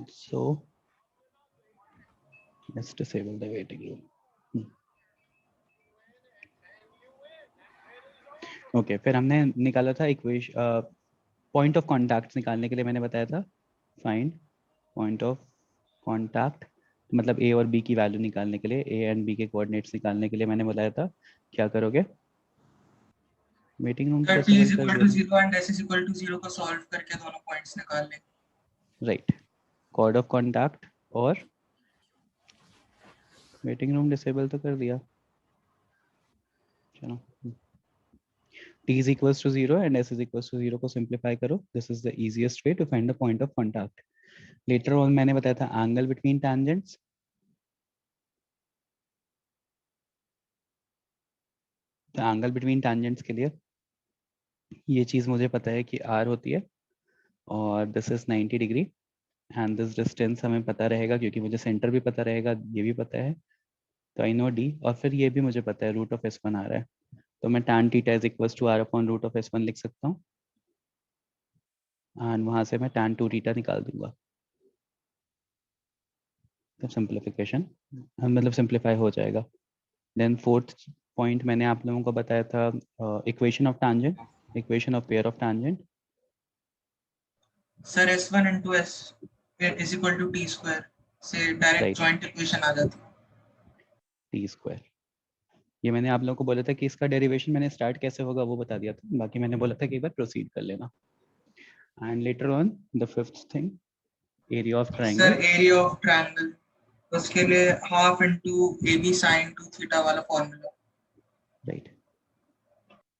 So let's disable the waiting room. Okay फिर हमने निकाला था इक्वेशन पॉइंट ऑफ कॉन्टैक्ट निकालने के लिए मैंने बताया था फाइंड पॉइंट ऑफ कॉन्टैक्ट मतलब ए और बी की वैल्यू निकालने के लिए ए एंड बी के कोऑर्डिनेट्स निकालने के लिए मैंने बताया था क्या करोगे meeting room t is equal to 0 and s is equal to 0 को सॉल्व करके दोनों पॉइंट्स निकाल लें राइट कोड ऑफ कॉन्टैक्ट और मीटिंग रूम डिसेबल तो कर दिया चलो t is equals to 0 and s is equals to 0 को सिंप्लीफाई करो this is the easiest way to find the point of contact later on मैंने बताया था angle between tangents angle between tangents के लिए ये चीज मुझे पता है कि r होती है और this is 90 degree and this distance हमें पता रहेगा क्योंकि मुझे सेंटर भी पता रहेगा ये भी पता है तो आई नो d और फिर ये भी मुझे पता है रूट ऑफ s1 आ रहा है तो मैं tan theta is equals to r upon root of s1 लिख सकता हूँ एंड वहां से मैं tan 2 थीटा निकाल दूंगा तो सिंप्लीफिकेशन मतलब सिंप्लीफाई हो जाएगा देन फोर्थ पॉइंट मैंने आप लोगों को बताया था equation of tangent equation of pair of tangent sir s1 into s is equal to t square से डायरेक्ट राइट जॉइंट इक्वेशन आ जाती है टी स्क्वायर ये मैंने आप लोगों को बोला था कि इसका डेरिवेशन मैंने स्टार्ट कैसे होगा वो बता दिया था बाकी मैंने बोला था कि एक बार प्रोसीड कर लेना and later on the fifth thing area of sir triangle area of triangle उसके लिए half into ab sin 2 theta वाला फार्मूला राइट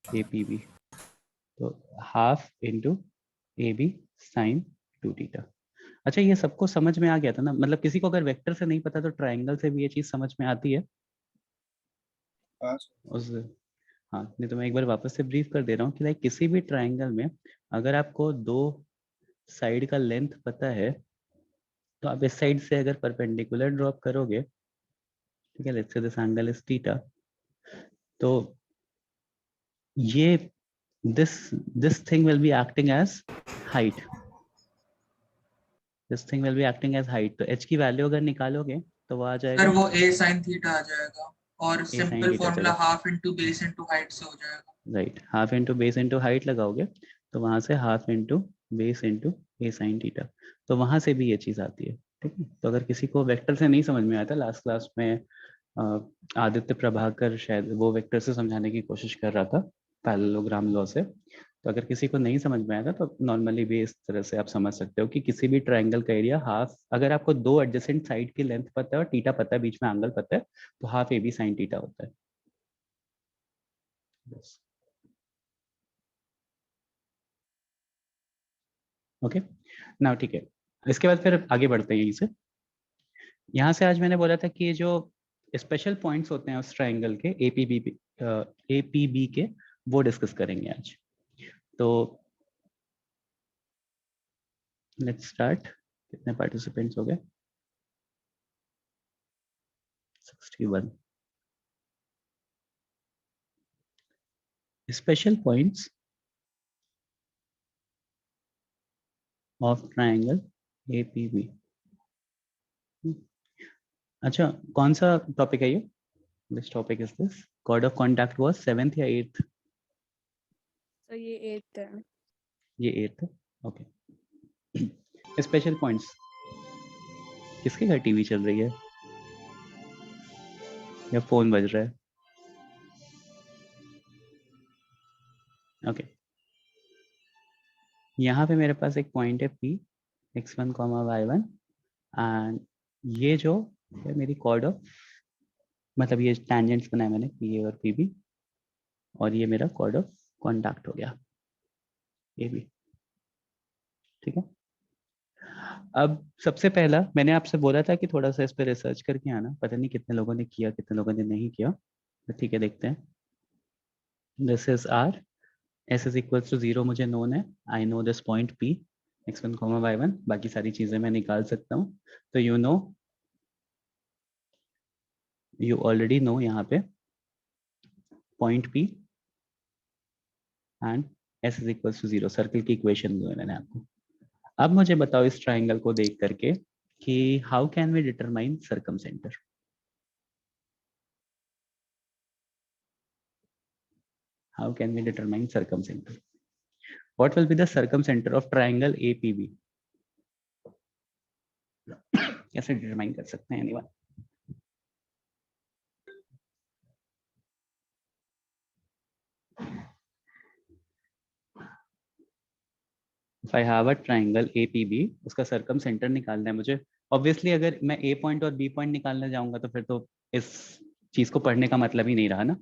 APB तो half into AB sine 2 theta अच्छा ये सबको समझ में आ गया था ना मतलब किसी को अगर वेक्टर से नहीं पता तो ट्रायंगल से भी ये चीज समझ में आती है उस हाँ नहीं तो मैं एक बार वापस से ब्रीफ कर दे रहा हूँ कि लाइक किसी भी ट्रायंगल में अगर आपको दो साइड का लेंथ पता है तो आप इस साइड से अगर परपेंडिकुलर ड्रॉप करोगे ठीक है let's say this angle is theta तो ये this thing will be acting as height this thing will be acting as height तो h की वैल्यू अगर निकालोगे तो वो आ सर जाएगा वो a sin थीटा आ जाएगा और a sin simple theta formula चलो half into base into height से हो जाएगा right half into base into height लगाओगे तो वहां से half into base into A sine theta तो वहां से भी ये चीज आती है ठीक है तो अगर किसी को वेक्टर से नहीं समझ में आया था लास्ट क्लास में आदित्य प्रभाकर शायद वो वेक्टर से समझाने की कोशिश कर रहा था पैरेललोग्राम लॉ से तो अगर किसी को नहीं समझ में आया था तो नॉर्मली भी इस तरह से आप समझ सकते हो कि किसी भी ट्रायंगल का एरिया हाफ अगर आपको दो एडजेसेंट साइड की लेंथ पता है और थीटा पता है बीच में एंगल पता है तो half A B sine theta होता है बस ओके नाउ ठीक है इसके बाद फिर आगे बढ़ते हैं यहीं से यहाँ से आज मैंने बोला था कि ये जो स्पेशल पॉइंट्स होते हैं उस ट्रायंगल के एपीबी के वो डिस्कस करेंगे आज तो लेट्स स्टार्ट कितने पार्टिसिपेंट्स हो गए 61 special points of triangle APB अच्छा कौन सा टॉपिक है ये this topic is this cord of contact was 7th या 8th तो ये 8th है ये 8th है ओके स्पेशल पॉइंट्स किसके घर टीवी चल रही है या फोन बज रहा है ओके यहाँ पे मेरे पास एक पॉइंट है P x1, y1 एंड ये जो है मेरी कॉर्ड ऑफ मतलब ये टैंजेंट्स बनाए मैंने PA और PB और ये मेरा कॉर्ड ऑफ कॉन्टैक्ट हो गया AB ठीक है अब सबसे पहला मैंने आपसे बोला था कि थोड़ा सा इस पर रिसर्च करके आना पता नहीं कितने लोगों ने किया कितने लोगों ने नहीं किया तो ठीक है देखते हैं this is R S is equals to 0 मुझे नोन है I know this point P x1, y1 बाकी सारी चीजें मैं निकाल सकता हूँ तो यू ऑलरेडी नो यहाँ पे point P and S is equals to 0 circle की इक्वेशन दी है मैंने आपको अब मुझे बताओ इस ट्राइंगल को देख करके कि how can we determine circumcentre. How can we determine circumcenter? What will be the circumcenter of triangle APB? कैसे डिटरमाइन कर सकते हैं anyone? If I have a triangle APB, उसका circumcenter निकालना है मुझे. Obviously अगर मैं A point और B point निकालने जाऊंगा तो फिर तो इस चीज को पढ़ने का मतलब ही नहीं रहा ना.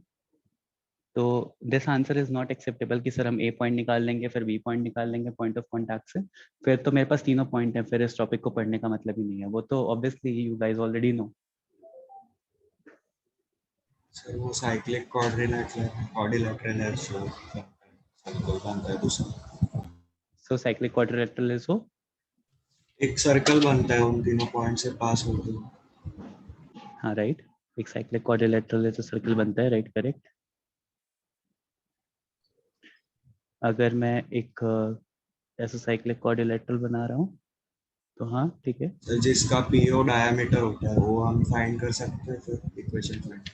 तो this answer is not acceptable कि सर हम A पॉइंट निकाल लेंगे फिर B पॉइंट निकाल लेंगे पॉइंट ऑफ कॉन्टैक्ट से, फिर तो मेरे पास तीनों पॉइंट हैं, फिर इस टॉपिक को पढ़ने का मतलब ही नहीं है. वो तो obviously you guys already know. Sir वो साइक्लिक क्वाड्रिलेटरल है, सो सर्कल बनता है दूसरा. सो साइक्लिक क्वाड्रिलेटरल इज वो एक सर्कल बनता है उन तीनों पॉइंट से पास होते हुए. हाँ राइट, एक साइक्लिक क्वाड्रिलेटरल है तो सर्कल बनता है, राइट करेक्ट. अगर मैं एक ऐसा साइक्लिक क्वाड्रिलेटरल बना रहा हूँ तो हाँ ठीक है. सर जिसका पीओ डायमीटर होता है वो हम फाइंड कर सकते हैं फिर equation find.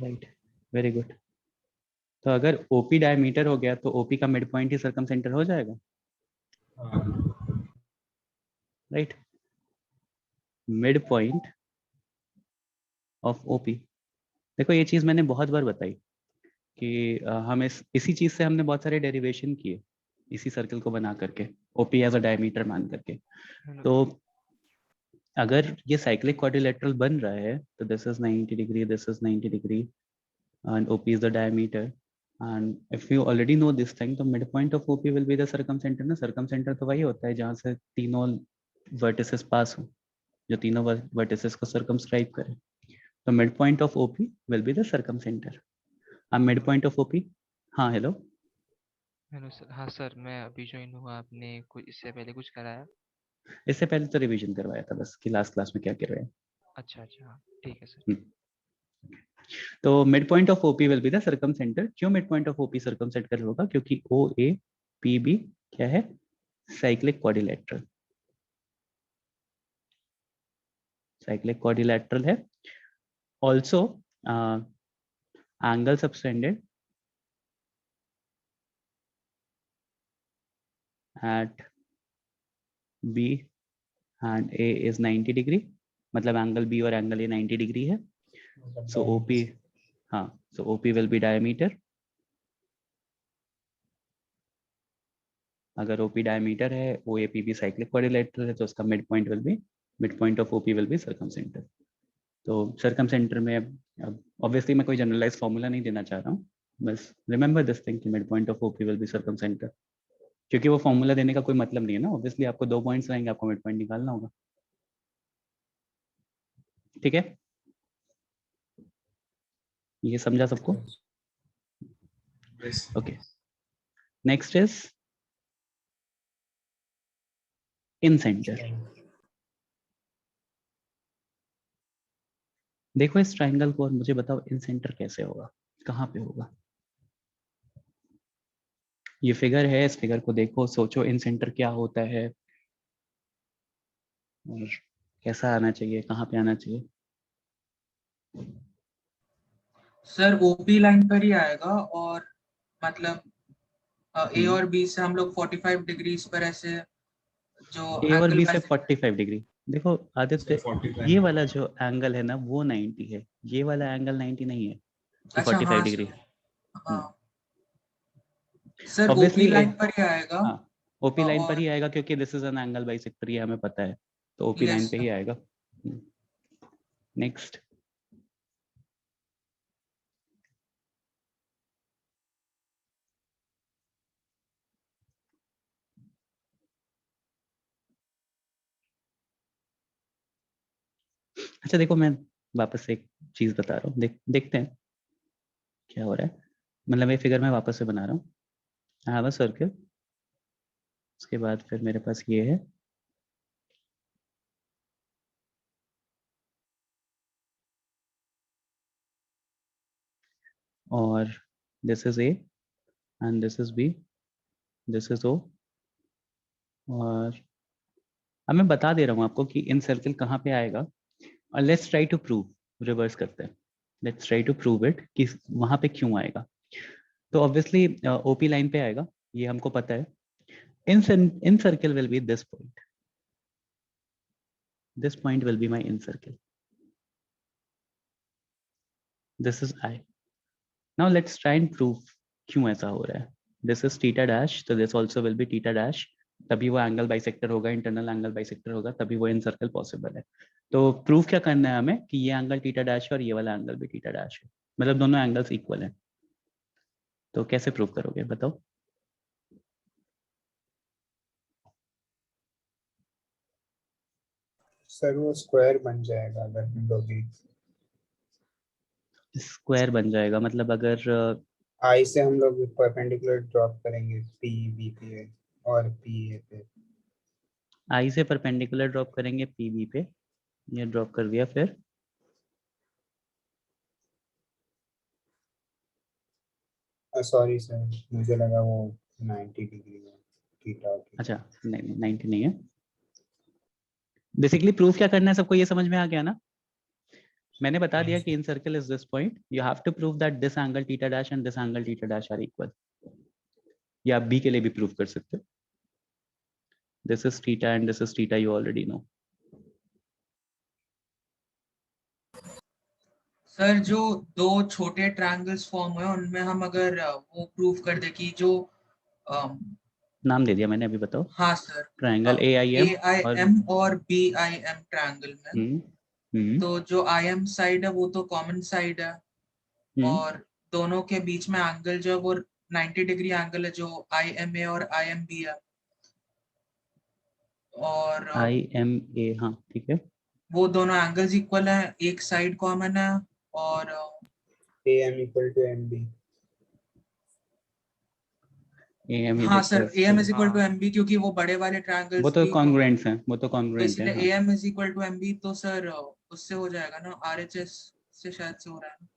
Right, very good. तो अगर ओपी डायमीटर हो गया तो ओपी का मिड पॉइंट ही सर्कम सेंटर हो जाएगा, right. Mid point of OP. देखो ये चीज मैंने बहुत बार बताई कि हम इसी चीज से हमने बहुत सारे डेरिवेशन किए इसी सर्कल को बना करके, ओपी एज अ डायमीटर मान करके. तो अगर ये साइक्लिक क्वाड्रिलेटरल बन रहा है तो this is 90 degree, this is 90 degree and OP is the diameter. And if you already know this thing तो mid point of OP will be the circumcentre ना. सर्कम सेंटर तो वही होता है जहाँ से तीनों वर्टिसेस पास हो, जो तीनों वर्टिसेस को सर्कमस्क्राइब करे. तो mid point of OP will be the circum centre. अब मिड पॉइंट ऑफ ओपी. हाँ हेलो. Hello sir. हाँ सर, मैं अभी ज्वाइन हुआ. आपने कुछ इससे पहले कुछ कराया? इससे पहले तो रिवीजन करवाया था बस कि लास्ट क्लास में क्या करवाया. अच्छा अच्छा, हाँ ठीक है सर. तो mid point of OP will be the circumcentre. क्यों mid point of OP circumcentre होगा? क्योंकि ओ ए पी बी क्या है? Cyclic quadrilateral. साइक्लिक क्वाड्रिलेटरल है. Also angle subtended at B and A is 90 degree, मतलब angle B और angle A 90 degree है. So OP, हाँ, so OP will be diameter. अगर OP डायमीटर है, OAP भी साइक्लिक क्वाड्रिलेटरल है, तो उसका mid point will be, mid point of OP will B circum centre. तो सर्कम सेंटर में ऑब्वियसली मैं कोई जनरलाइज फॉर्मूला नहीं देना चाह रहा हूँ, बस रिमेंबर दिस थिंग कि mid point of OP will B circum centre. क्योंकि वो फॉर्मूला देने का कोई मतलब नहीं है ना. ऑब्वियसली आपको 2 पॉइंट्स रहेंगे, आपको मिड पॉइंट निकालना होगा. ठीक है, ये समझा सबको? Okay. Next is in centre. देखो इस ट्राइंगल को और मुझे बताओ इन सेंटर कैसे होगा, कहाँ पे होगा. ये फिगर है, इस फिगर को देखो, सोचो इन सेंटर क्या होता है और कैसा आना चाहिए, कहाँ पे आना चाहिए. सर ओपी लाइन पर ही आएगा और मतलब ए और बी से हम लोग 45 डिग्रीज पर ऐसे जो ए और एंगल बी से 45 डिग्री. देखो आदित्य, 45 ये वाला जो एंगल है ना वो 90 है, ये वाला एंगल 90 नहीं है, ये अच्छा 45 हाँ डिग्री. हाँ सर ओपी ऑब्वियसली लाइन पर ही आएगा. हाँ, ओपी लाइन पर और ही आएगा क्योंकि this is an angle bisector, ये हमें पता है, तो ओपी लाइन यस पे ही आएगा. नेक्स्ट. अच्छा देखो, मैं वापस से एक चीज बता रहा हूँ, देखते हैं क्या हो रहा है. मतलब ये फिगर मैं वापस से बना रहा हूँ. आई हैव अ सर्कल, उसके बाद फिर मेरे पास ये है, और this is A and this is B, this is O, और अब मैं बता दे रहा हूँ आपको कि इन सर्कल कहाँ पे आएगा, और let's try to prove, reverse करते हैं, let's try to prove it कि वहां पे क्यों आएगा। तो ऑब्वियसली ओपी लाइन पे आएगा, ये हमको पता है। In circle will be this point, this point will be my in circle, this is I. Now let's try and prove क्यों ऐसा हो रहा है। this is theta dash, so this also will be theta dash, तभी वो angle bisector होगा, internal angle bisector होगा, तभी वो इन सर्कल पॉसिबल है। तो प्रूफ क्या करना है हमें कि ये एंगल थीटा डैश है और ये वाला एंगल भी थीटा डैश है, मतलब दोनों एंगल्स इक्वल हैं। तो कैसे प्रूव करोगे बताओ? सर वो स्क्वायर बन जाएगा अगर हम लोग स्क्वायर बन जाएगा मतलब अगर आई से हम लोग परपेंडिकुलर ड्रॉप करेंगे पी बी पे और पी ए पे। आई से परपेंडिकुलर ड्रॉप करेंगे पी बी पे, ये ड्रॉप कर दिया, फिर सॉरी सर, मुझे लगा वो 90 डिग्री है थीटा। अच्छा नहीं 90 नहीं है। बेसिकली प्रूफ क्या करना है, सबको ये समझ में आ गया ना? मैंने बता दिया कि in circle is this point, you have to prove that this angle theta dash and this angle theta dash are equal. या आप बी के लिए भी प्रूफ कर सकते हो, this is theta and this is theta, you already no. Sir जो दो छोटे ट्रायंगल्स फॉर्म हुए उनमें हम अगर वो प्रूव कर दे कि जो नाम दे दिया मैंने, अभी बताओ। हाँ sir, triangle A I AIM और BIM ट्रायंगल में, हम्म तो जो IM साइड है वो तो कॉमन साइड है, और दोनों के बीच में एंगल जो है वो 90 डिग्री एंगल है जो IMA और IMB है, और आई एम ए, हाँ ठीक है। वो दोनों एंगल्स इक्वल है, एक साइड कॉमन है, और AM equal to MB। AM is हाँ sir equal AM to, is equal to हाँ MB, क्योंकि वो बड़े वाले वो ट्रायंगल्स तो भी कॉन्ग्रुएंट्स हैं, वो तो तो कॉन्ग्रुएंट है। इसलिए हाँ AM is equal to MB, तो सर उससे हो जाएगा ना, RHS से शायद से हो रहा है।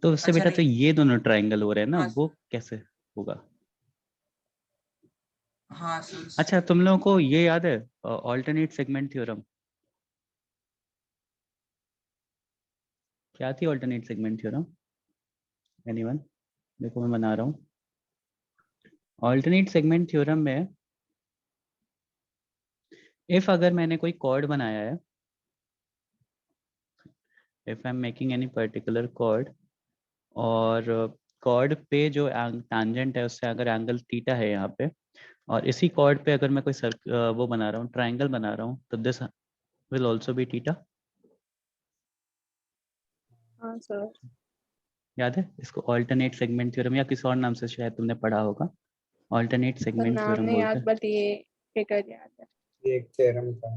तो उससे अच्छा बेटा तो नहीं, ये दोनों ट्रायंगल हो रहे हैं ना, हाँ वो सर, कैसे होगा? हाँ सर। अच्छा तुम लोगों को ये याद है ऑल्टरनेट सेगमेंट थ्योरम? क्या थी ऑल्टरनेट सेगमेंट थ्योरम? एनीवन? देखो मैं बना रहा हूँ। ऑल्टरनेट सेगमेंट थ्योरम में इफ अगर मैंने कोई कॉर्ड बनाया है, if I am making any particular chord, और कॉर्ड पे जो टैंजेंट है उससे अगर एंगल थीटा है यहाँ पे, और इसी कॉर्ड पे अगर मैं कोई वो बना रहा हूँ, ट्रायंगल बना रहा हूँ, तो this will also be theta. हाँ सर। याद है इसको? ऑल्टरनेट सेगमेंट थ्योरम, या किसी और नाम से शायद तुमने पढ़ा होगा, ऑल्टरनेट सर सेगमेंट नाम थ्योरम नहीं बोलते याद, हैं। बट ये फिगर याद है। ये एक थ्योरम था।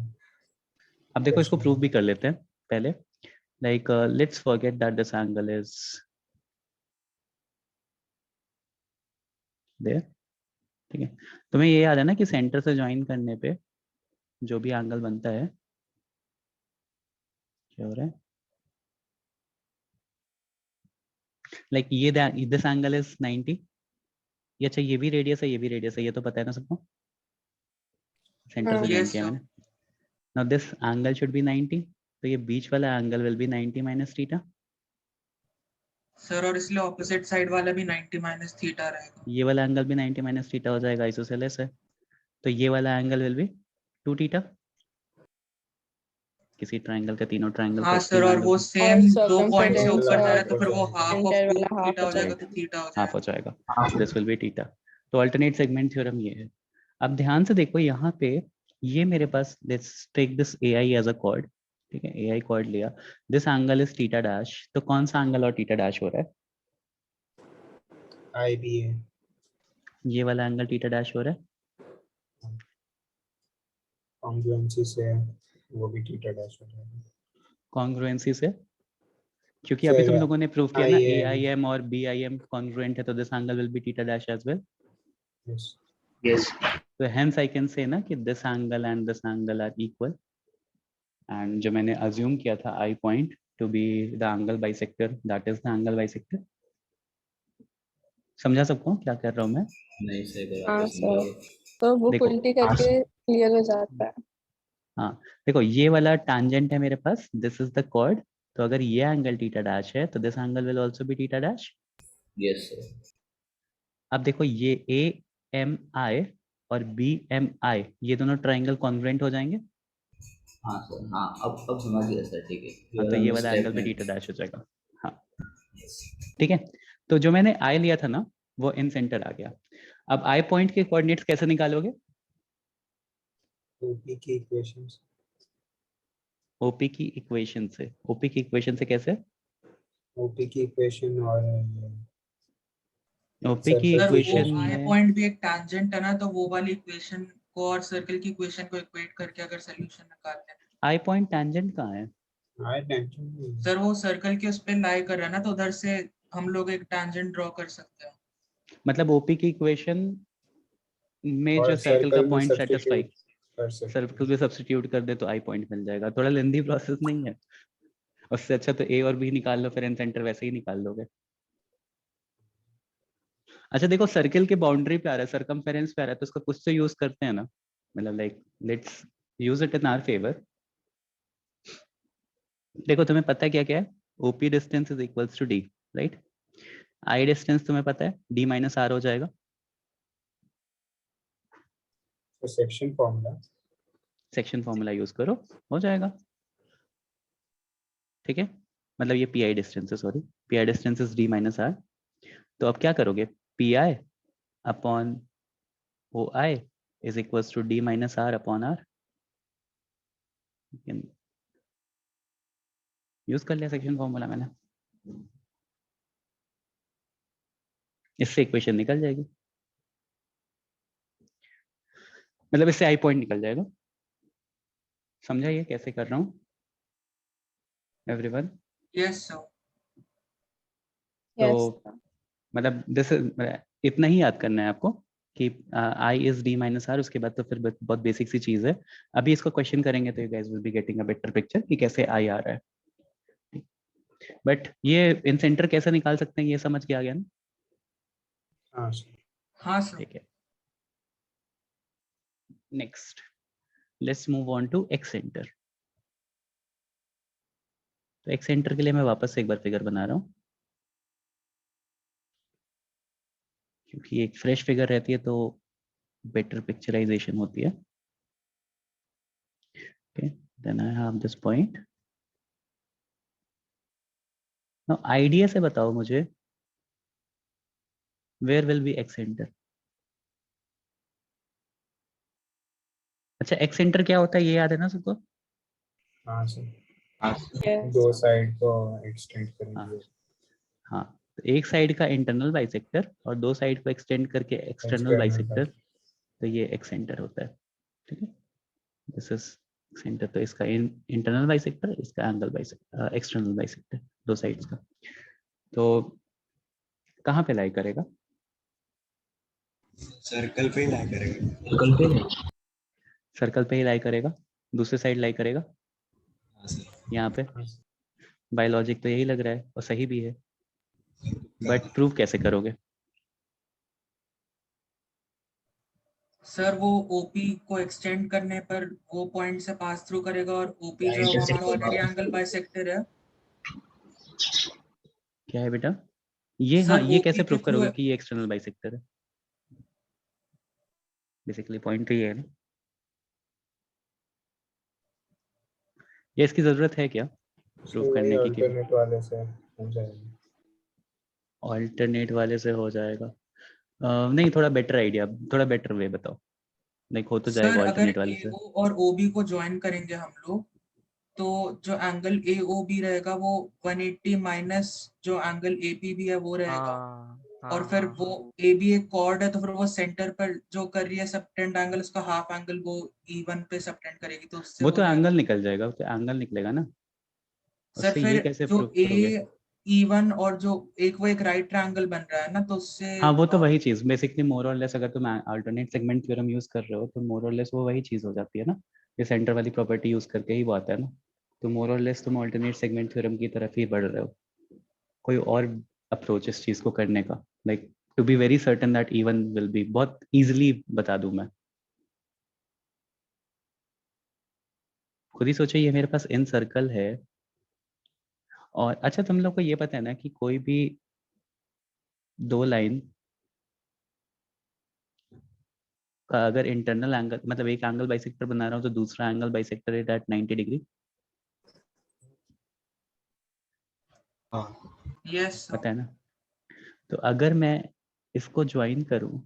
अब देखो इसको Question प्रूव भी कर लेते हैं पहले। Like let's forget that this angle is there, ठीक है? तुम्हें ये याद है ना कि सेंटर से ज्वाइन करने पे जो भी एंगल बनता है, क्या हो रहा है, लाइक ये दिस एंगल इज 90। ये अच्छा, ये भी रेडियस है, ये भी रेडियस है, ये तो पता है ना सबको, सेंटर हाँ से ज्वाइन यस किया सर, मैंने। Now this angle should be 90, तो ये बीच वाला angle will be 90 minus theta. Sir और इसलिए ऑपोजिट साइड वाला भी 90 माइनस थीटा रहेगा। ये वाला एंगल भी 90 माइनस थीटा हो जाएगा, आइसोसेलेस है, तो ये वाला एंगल विल बी 2 थीटा। किसी ट्रायंगल का, तीनों ट्रायंगल का हाँ सर, तीनों और एंगल वो का सेम और 2 पॉइंट से सर्कमफेरेंस ऊपर जा रहा और है, तो फिर वो हाफ ऑफ सेंटर 2 वाला हाफ थीटा हो हो जाएगा, जाएगा। तो थीटा हो हाफ हो जाएगा। जाएगा, दिस विल बी थीटा। तो अल्टरनेट सेगमेंट थ्योरम ये है। अब ध्यान से देखो यहाँ पे, ये मेरे पास, let's take this A I as a chord, ठीक है? ए आई कॉर्ड लिया, this angle is theta dash, तो कौन सा एंगल और थीटा डैश हो रहा है? IBA। ये वाला एंगल थीटा डैश हो रहा है, कॉन्ग्रुएंसी से वो भी थीटा डैश हो जाएगा कॉन्ग्रुएंसी से, क्योंकि अभी तुम सर। लोगों ने प्रूव किया ना ए IAM। आई एम और बी आई एम कॉन्ग्रुएंट है, तो this angle will be theta dash as well. Yes. Yes. So hence I can say ना कि this angle and this angle are equal, and जो मैंने assume किया था I point to be the angle bisector, that is the angle bisector। समझा सबको क्या कर रहा हूँ मैं? नहीं सही बात हाँ है, सर, समझाओ। तो बुक देखो उल्टी करके क्लियर हो जाता है। हाँ देखो ये वाला टैंजेंट है मेरे पास, दिस इज द कॉर्ड, तो अगर ये एंगल थीटा डैश है तो this angle will also be theta dash. Yes sir. अब देखो ये ए एम आई और बी एम आई ये दोनों ट्राइंगल कॉन्ग्रुएंट हो जाएंगे। हाँ सर, हाँ अब समझ गया सर, ठीक है। हाँ, तो ये वाला एंगल भी थीटा डैश हो जाएगा। हाँ ठीक है, तो जो मैंने आई लिया था ना वो इन सेंटर आ गया। अब आई पॉइंट के कोऑर्डिनेट्स कैसे निकालोगे? ओपी की इक्वेशंस। ओपी की इक्वेशन से, ओपी की इक्वेशन से कैसे? ओपी की इक्वेशन और ओपी की सर वो इक्वेशन आई में पॉइंट भी एक टैंजेंट है ना, तो वो वाली इक्वेशन को और सर्कल की इक्वेशन को इक्वेट करके अगर सोल्यूशन निकालते हैं। आई पॉइंट टैंजेंट कहाँ है? आई टेंशन सर वो सर्कल के उस पे लाई कर रहा है ना, तो उधर से हम लोग एक टैंजेंट ड्रॉ कर सकते हैं। मतलब ओपी की इक्वेशन में जो और सर्कल का सर्कल में पॉइंट सेटिस्फाई, सब्स्टिट्यूट कर सकते सर्कल हैं। में सब्स्टिट्यूट कर दे तो आई पॉइंट मिल जाएगा। थोड़ा लेंदी प्रोसेस नहीं है? उससे अच्छा तो ए और बी निकाल लो, फिर इन सेंटर वैसे ही निकाल लोगे। अच्छा देखो सर्कल के बाउंड्री पे आ रहा है, सरकमफेरेंस पे आ रहा है, तो उसका कुछ तो यूज करते हैं ना, मतलब like let's use it in our favour. देखो तुम्हें पता है क्या क्या है, OP distance is equals to D, right? I distance तुम्हें पता है डी माइनस आर हो जाएगा। तो section formula section formula use करो, हो जाएगा। ठीक है, मतलब ये पी आई डिस्टेंस है, sorry P I distance is D minus R. तो अब क्या करोगे, P I upon O I is equals to D minus R upon R. Use कर लिया सेक्शन फॉर्मूला मैंने, इससे इक्वेशन निकल जाएगी, मतलब इससे आई पॉइंट निकल जाएगा। समझा ये कैसे कर रहा हूँ एवरीवन? Yes sir. तो Yes. मतलब दिस इतना ही याद करना है आपको कि I is D minus are, उसके बाद तो फिर बहुत बेसिक सी चीज है। अभी इसको क्वेश्चन करेंगे तो you guys will be getting a better picture कि कैसे आई आ रहा है। बट ये इन सेंटर कैसे निकाल सकते हैं ये समझ के आ गया ना? हाँ हाँ सर। ठीक है, next let's move on to excentre. तो एक्स सेंटर के लिए मैं वापस से एक बार फिगर बना रहा हूँ, क्योंकि एक फ्रेश फिगर रहती है तो बेटर पिक्चराइजेशन होती है। Okay, then I have this point. Now idea से बताओ मुझे where will be excentre. अच्छा एक्स सेंटर क्या होता है ये याद है ना सबको? हाँ सर, Yes. दो साइड को एक्सटेंड हाँ करेंगे। हाँ, तो एक साइड का इंटरनल बाइसेक्टर और दो साइड को एक्सटेंड करके एक्सटर्नल बाइसेक्टर, तो ये एक्स सेंटर होता है। ठीक है, दिस इज सेंटर, तो इसका इंटरनल बाइसेक्टर, इसका एंगल बाइसेक्टर, एक्सटर्नल बाइसेक्टर, दो साइड्स का। तो कहाँ पे लाई करेगा? सर्कल पे ही ला करेगा। सर्कल पे ही लाई करेगा, दूसरे साइड लाई करेगा हाँ सर। यहाँ पे। हाँ, बायोलॉजिक तो यही लग रहा है और सही भी है, बट प्रूव कैसे करोगे? सर वो ओपी को एक्सटेंड करने पर वो पॉइंट से पास थ्रू करेगा, और ओपी जो है वो हमारा ऑलरेडी एंगल बाइसेक्टर है। क्या है बेटा? ये हाँ, सर ये ओपी कैसे के प्रूव थ्रू करोगे कि ये एक्सटर्नल बाइसेक्टर है? बेसिकली पॉइंट तो ये है ना, ये इसकी जरूरत है क्या प्रूव वही करने की कि अल्टरनेट वाले से हो जाएगा। ऑल्टरनेट वाले से हो जाएगा? नहीं, थोड़ा बेटर आइडिया, थोड़ा बेटर वे बताओ। लाइक हो तो सर जाएगा अगर ऑल्टरनेट वाले से। एओ और ओबी को ज्वाइन करेंगे हम लोग, तो जो एंगल एओबी रहेगा वो 180 माइनस जो एंगल एपीबी है वो रहेगा। हाँ और फिर हाँ वो हाँ। ए भी एक कॉर्ड है, तो फिर वो सेंटर पर जो कर रही है सबटेंड एंगल, उसका हाफ एंगल वो E1 पे सबटेंड करेगी, तो उससे वो हो तो जाएगा। एंगल निकल जाएगा, वो तो एंगल निकलेगा ना, सर उससे ये फिर कैसे जो प्रूव करोगे? ए E1 और जो एक वो एक राइट ट्रायंगल बन रहा है ना, तो उससे हाँ वो तो वही चीज बेसिकली मोर और लेस, अगर तुम अल्टरनेट सेगमेंट थ्योरम यूज कर रहे हो तो मोर और लेस वो वही चीज हो जाती है ना, ये सेंटर वाली प्रॉपर्टी यूज करके ही वो आता है ना। तो मोर और लेस तुम अल्टरनेट सेगमेंट थ्योरम की तरफ ही बढ़ रहे हो। कोई और अप्रोच इस चीज को करने का, like to be very certain that even will be, बहुत इजीली बता दूं मैं। खुद ही सोचो, ये मेरे पास इन सर्कल है। और अच्छा, तुम लोग को ये पता है ना कि कोई भी दो लाइन का अगर इंटरनल एंगल, मतलब एक एंगल बाइसेक्टर बना रहा हूँ तो दूसरा angle bisector is at 90 degree. हाँ यस पता है ना? तो अगर मैं इसको ज्वाइन करूं,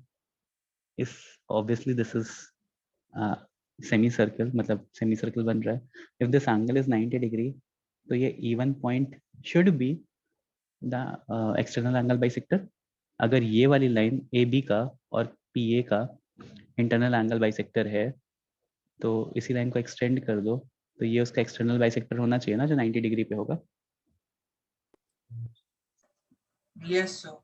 इस obviously this is semi circle, मतलब सेमी सर्कल बन रहा है। If this angle is 90 degree, तो ये even point should be the external angle bisector. अगर ये वाली लाइन ए बी का और पी ए का इंटरनल एंगल बाइसेक्टर है, तो इसी लाइन को एक्सटेंड कर दो, तो ये उसका एक्सटर्नल बाइसेक्टर होना चाहिए ना, जो 90 डिग्री पे होगा। Yes sir.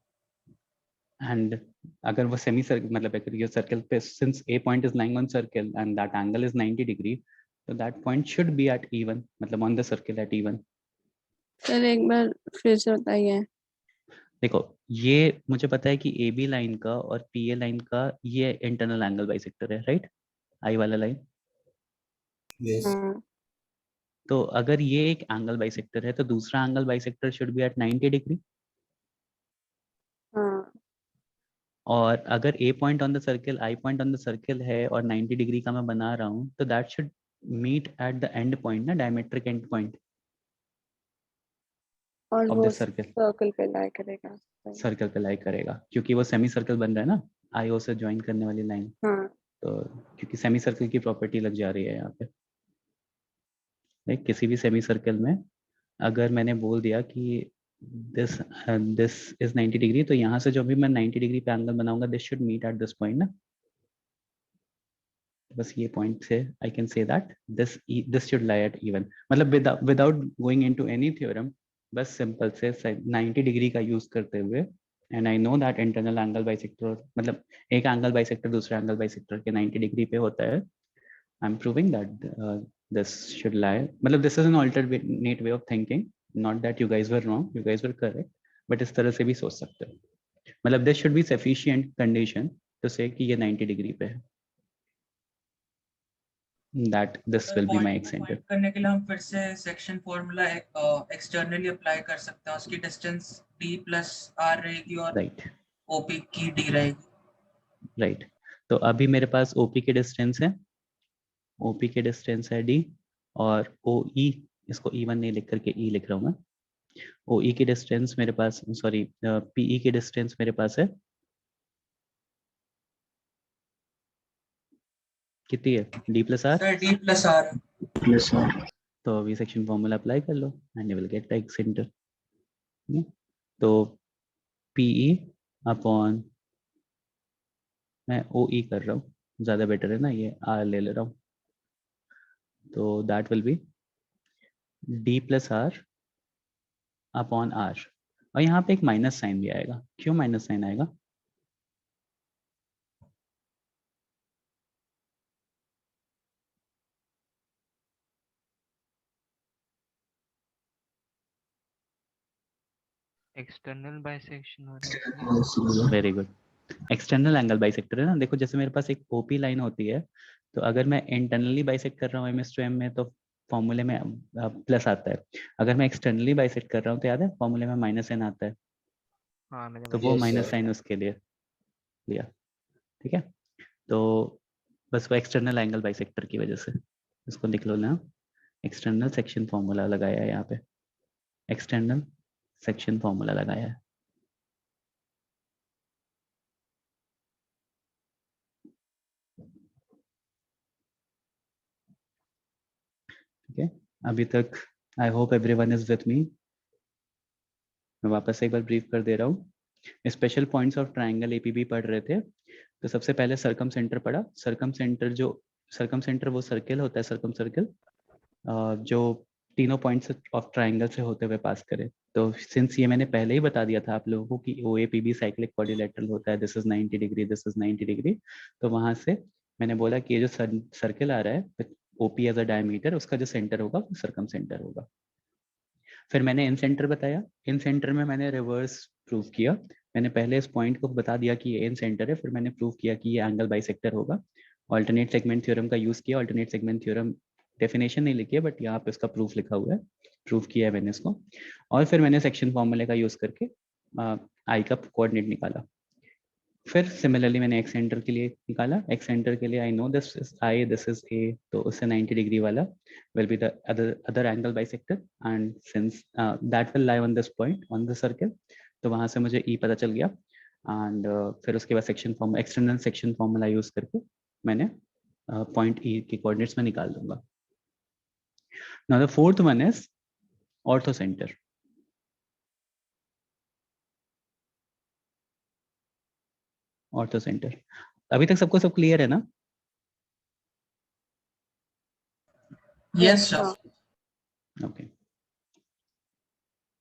एंड अगर वो सेमी सर्कल, मतलब अगर ये सर्कल पे, since a point is lying on circle and that angle is 90 degree, तो that point should be at even, मतलब on the circle at even. Sir एक बार फिर से बताइए। देखो, ये मुझे पता है कि ए बी लाइन का और पी ए लाइन का ये इंटरनल एंगल बाइसेक्टर है, राइट? आई वाला लाइन। यस हाँ तो अगर ये एक एंगल बाइसेक्टर है, तो दूसरा angle bisector should be at 90 degree. हाँ और अगर A point on the circle, I point on the circle है और 90 डिग्री का मैं बना रहा हूँ, तो that should meet at the end point ना, डायमेट्रिक एंड पॉइंट और ऑफ वो द सर्कल। सर्कल पे लाई करेगा। सही। सर्कल पे लाई करेगा, क्योंकि वो सेमी सर्कल बन रहा है ना, आई ओ से ज्वाइन करने वाली लाइन। हाँ तो क्योंकि सेमी सर्कल की प्रॉपर्टी लग जा रही है यहाँ पे, लाइक किसी भी सेमी सर्कल में अगर मैंने बोल दिया कि दिस दिस इज 90 डिग्री, तो यहाँ से जो भी मैं 90 डिग्री पे एंगल बनाऊंगा, this should meet at this point ना। बस ये पॉइंट से I can say that this should lie at even, मतलब without going into any theorem, बस सिंपल से 90 डिग्री का यूज करते हुए, and I know that internal angle bisector, मतलब एक एंगल बाइसेक्टर दूसरे एंगल बाइसेक्टर के 90 डिग्री पे होता है। I am proving that this should lie, मतलब this is an alternate way of thinking, not that you guys were wrong, you guys were correct, but इस तरह से भी सोच सकते हो। मतलब this should be sufficient condition to say कि ये 90 डिग्री पे है, that this will be my example। Point करने के लिए हम फिर से सेक्शन फॉर्मूला एक्सटर्नली अप्लाई कर सकते हैं। उसकी डिस्टेंस d प्लस r रहेगी और राइट OP की d रहेगी। राइट। तो अभी मेरे पास OP की डिस्टेंस है, OP की डिस्टेंस है d, और OE, इसको E1 नहीं लिख करके E लिख रहा हूँ मैं। OE की डिस्टेंस मेरे पास, सॉरी PE की डिस्टेंस मेरे पास है कितनी है, d plus r। Sir d plus r। तो अभी सेक्शन फॉर्मूला अप्लाई कर लो and you will get the centre. तो PE अपॉन, मैं OE कर रहा हूँ, ज़्यादा बेटर है ना, ये R ले ले रहा हूँ, तो that will B D plus R upon R। और यहाँ पे एक माइनस साइन भी आएगा, क्यों माइनस साइन आएगा? एक्सटर्नल बाइसेक्शन हो रहा है इसमें। Very good. External angle bisector है ना। देखो जैसे मेरे पास एक OP लाइन होती है, तो अगर मैं इंटरनली बाइसेक्ट कर रहा हूँ M/M में, तो फॉर्मूले में प्लस आता है। अगर मैं एक्सटर्नली बाइसेक्ट कर रहा हूँ, तो याद है फॉर्मूले में -n आता है, हाँ मैंने तो वो Yes, माइनस sir. साइन उसके लिए लिया। ठीक है, तो बस वो एक्सटर्नल एंगल बाइसेक्टर की वजह से इसको लिख लो ना, एक्सटर्नल सेक्शन फॉर्मूला लगाया है यहाँ पे, एक्सटर्नल सेक्शन फॉर्मूला लगाया है। ठीक है, अभी तक I hope everyone is with me. मैं वापस से एक बार ब्रीफ कर दे रहा हूँ। Special points of triangle APB पढ़ रहे थे, तो सबसे पहले सर्कम सेंटर पढ़ा। सर्कम सेंटर वो सर्कल होता है, सर्कम सर्कल जो तीनों पॉइंट्स ऑफ ट्राइंगल से होते हुए पास करे। तो सिंस ये मैंने पहले ही बता दिया था आप लोगों को कि OAPB साइक्लिक क्वाड्रिलेटरल होता है, this is 90 degree, this is 90 degree, तो वहां से मैंने बोला कि ये जो सर्कल आ रहा है OP एज अ डायमीटर, उसका जो सेंटर होगा वो सर्कम सेंटर होगा। फिर मैंने इन सेंटर बताया, इन सेंटर में मैंने रिवर्स प्रूव किया। मैंने पहले इस पॉइंट को बता दिया कि ये इन सेंटर है, फिर मैंने प्रूव किया कि ये एंगल बाइसेक्टर होगा। ऑल्टरनेट सेगमेंट थ्योरम का यूज किया। ऑल्टरनेट सेगमेंट थ्योरम डेफिनेशन नहीं लिखी है बट यहाँ पे उसका प्रूफ लिखा हुआ है, प्रूफ किया है मैंने इसको। और फिर मैंने सेक्शन फॉर्मूले का यूज करके आई का कोऑर्डिनेट निकाला। फिर सिमिलरली मैंने एक्स सेंटर के लिए निकाला। एक्स सेंटर के लिए आई know this is I, this is ए, तो उससे 90 डिग्री वाला will be the other angle bisector and since that will lie on this point on the circle, तो वहां से मुझे ई पता चल गया। एंड फिर उसके बाद section form external section formula use करके मैंने पॉइंट ई के कोऑर्डिनेट्स में निकाल दूंगा। Now the fourth one is orthocentre. Orthocentre अभी तक सबको सब क्लियर है ना? Yes sir. Okay,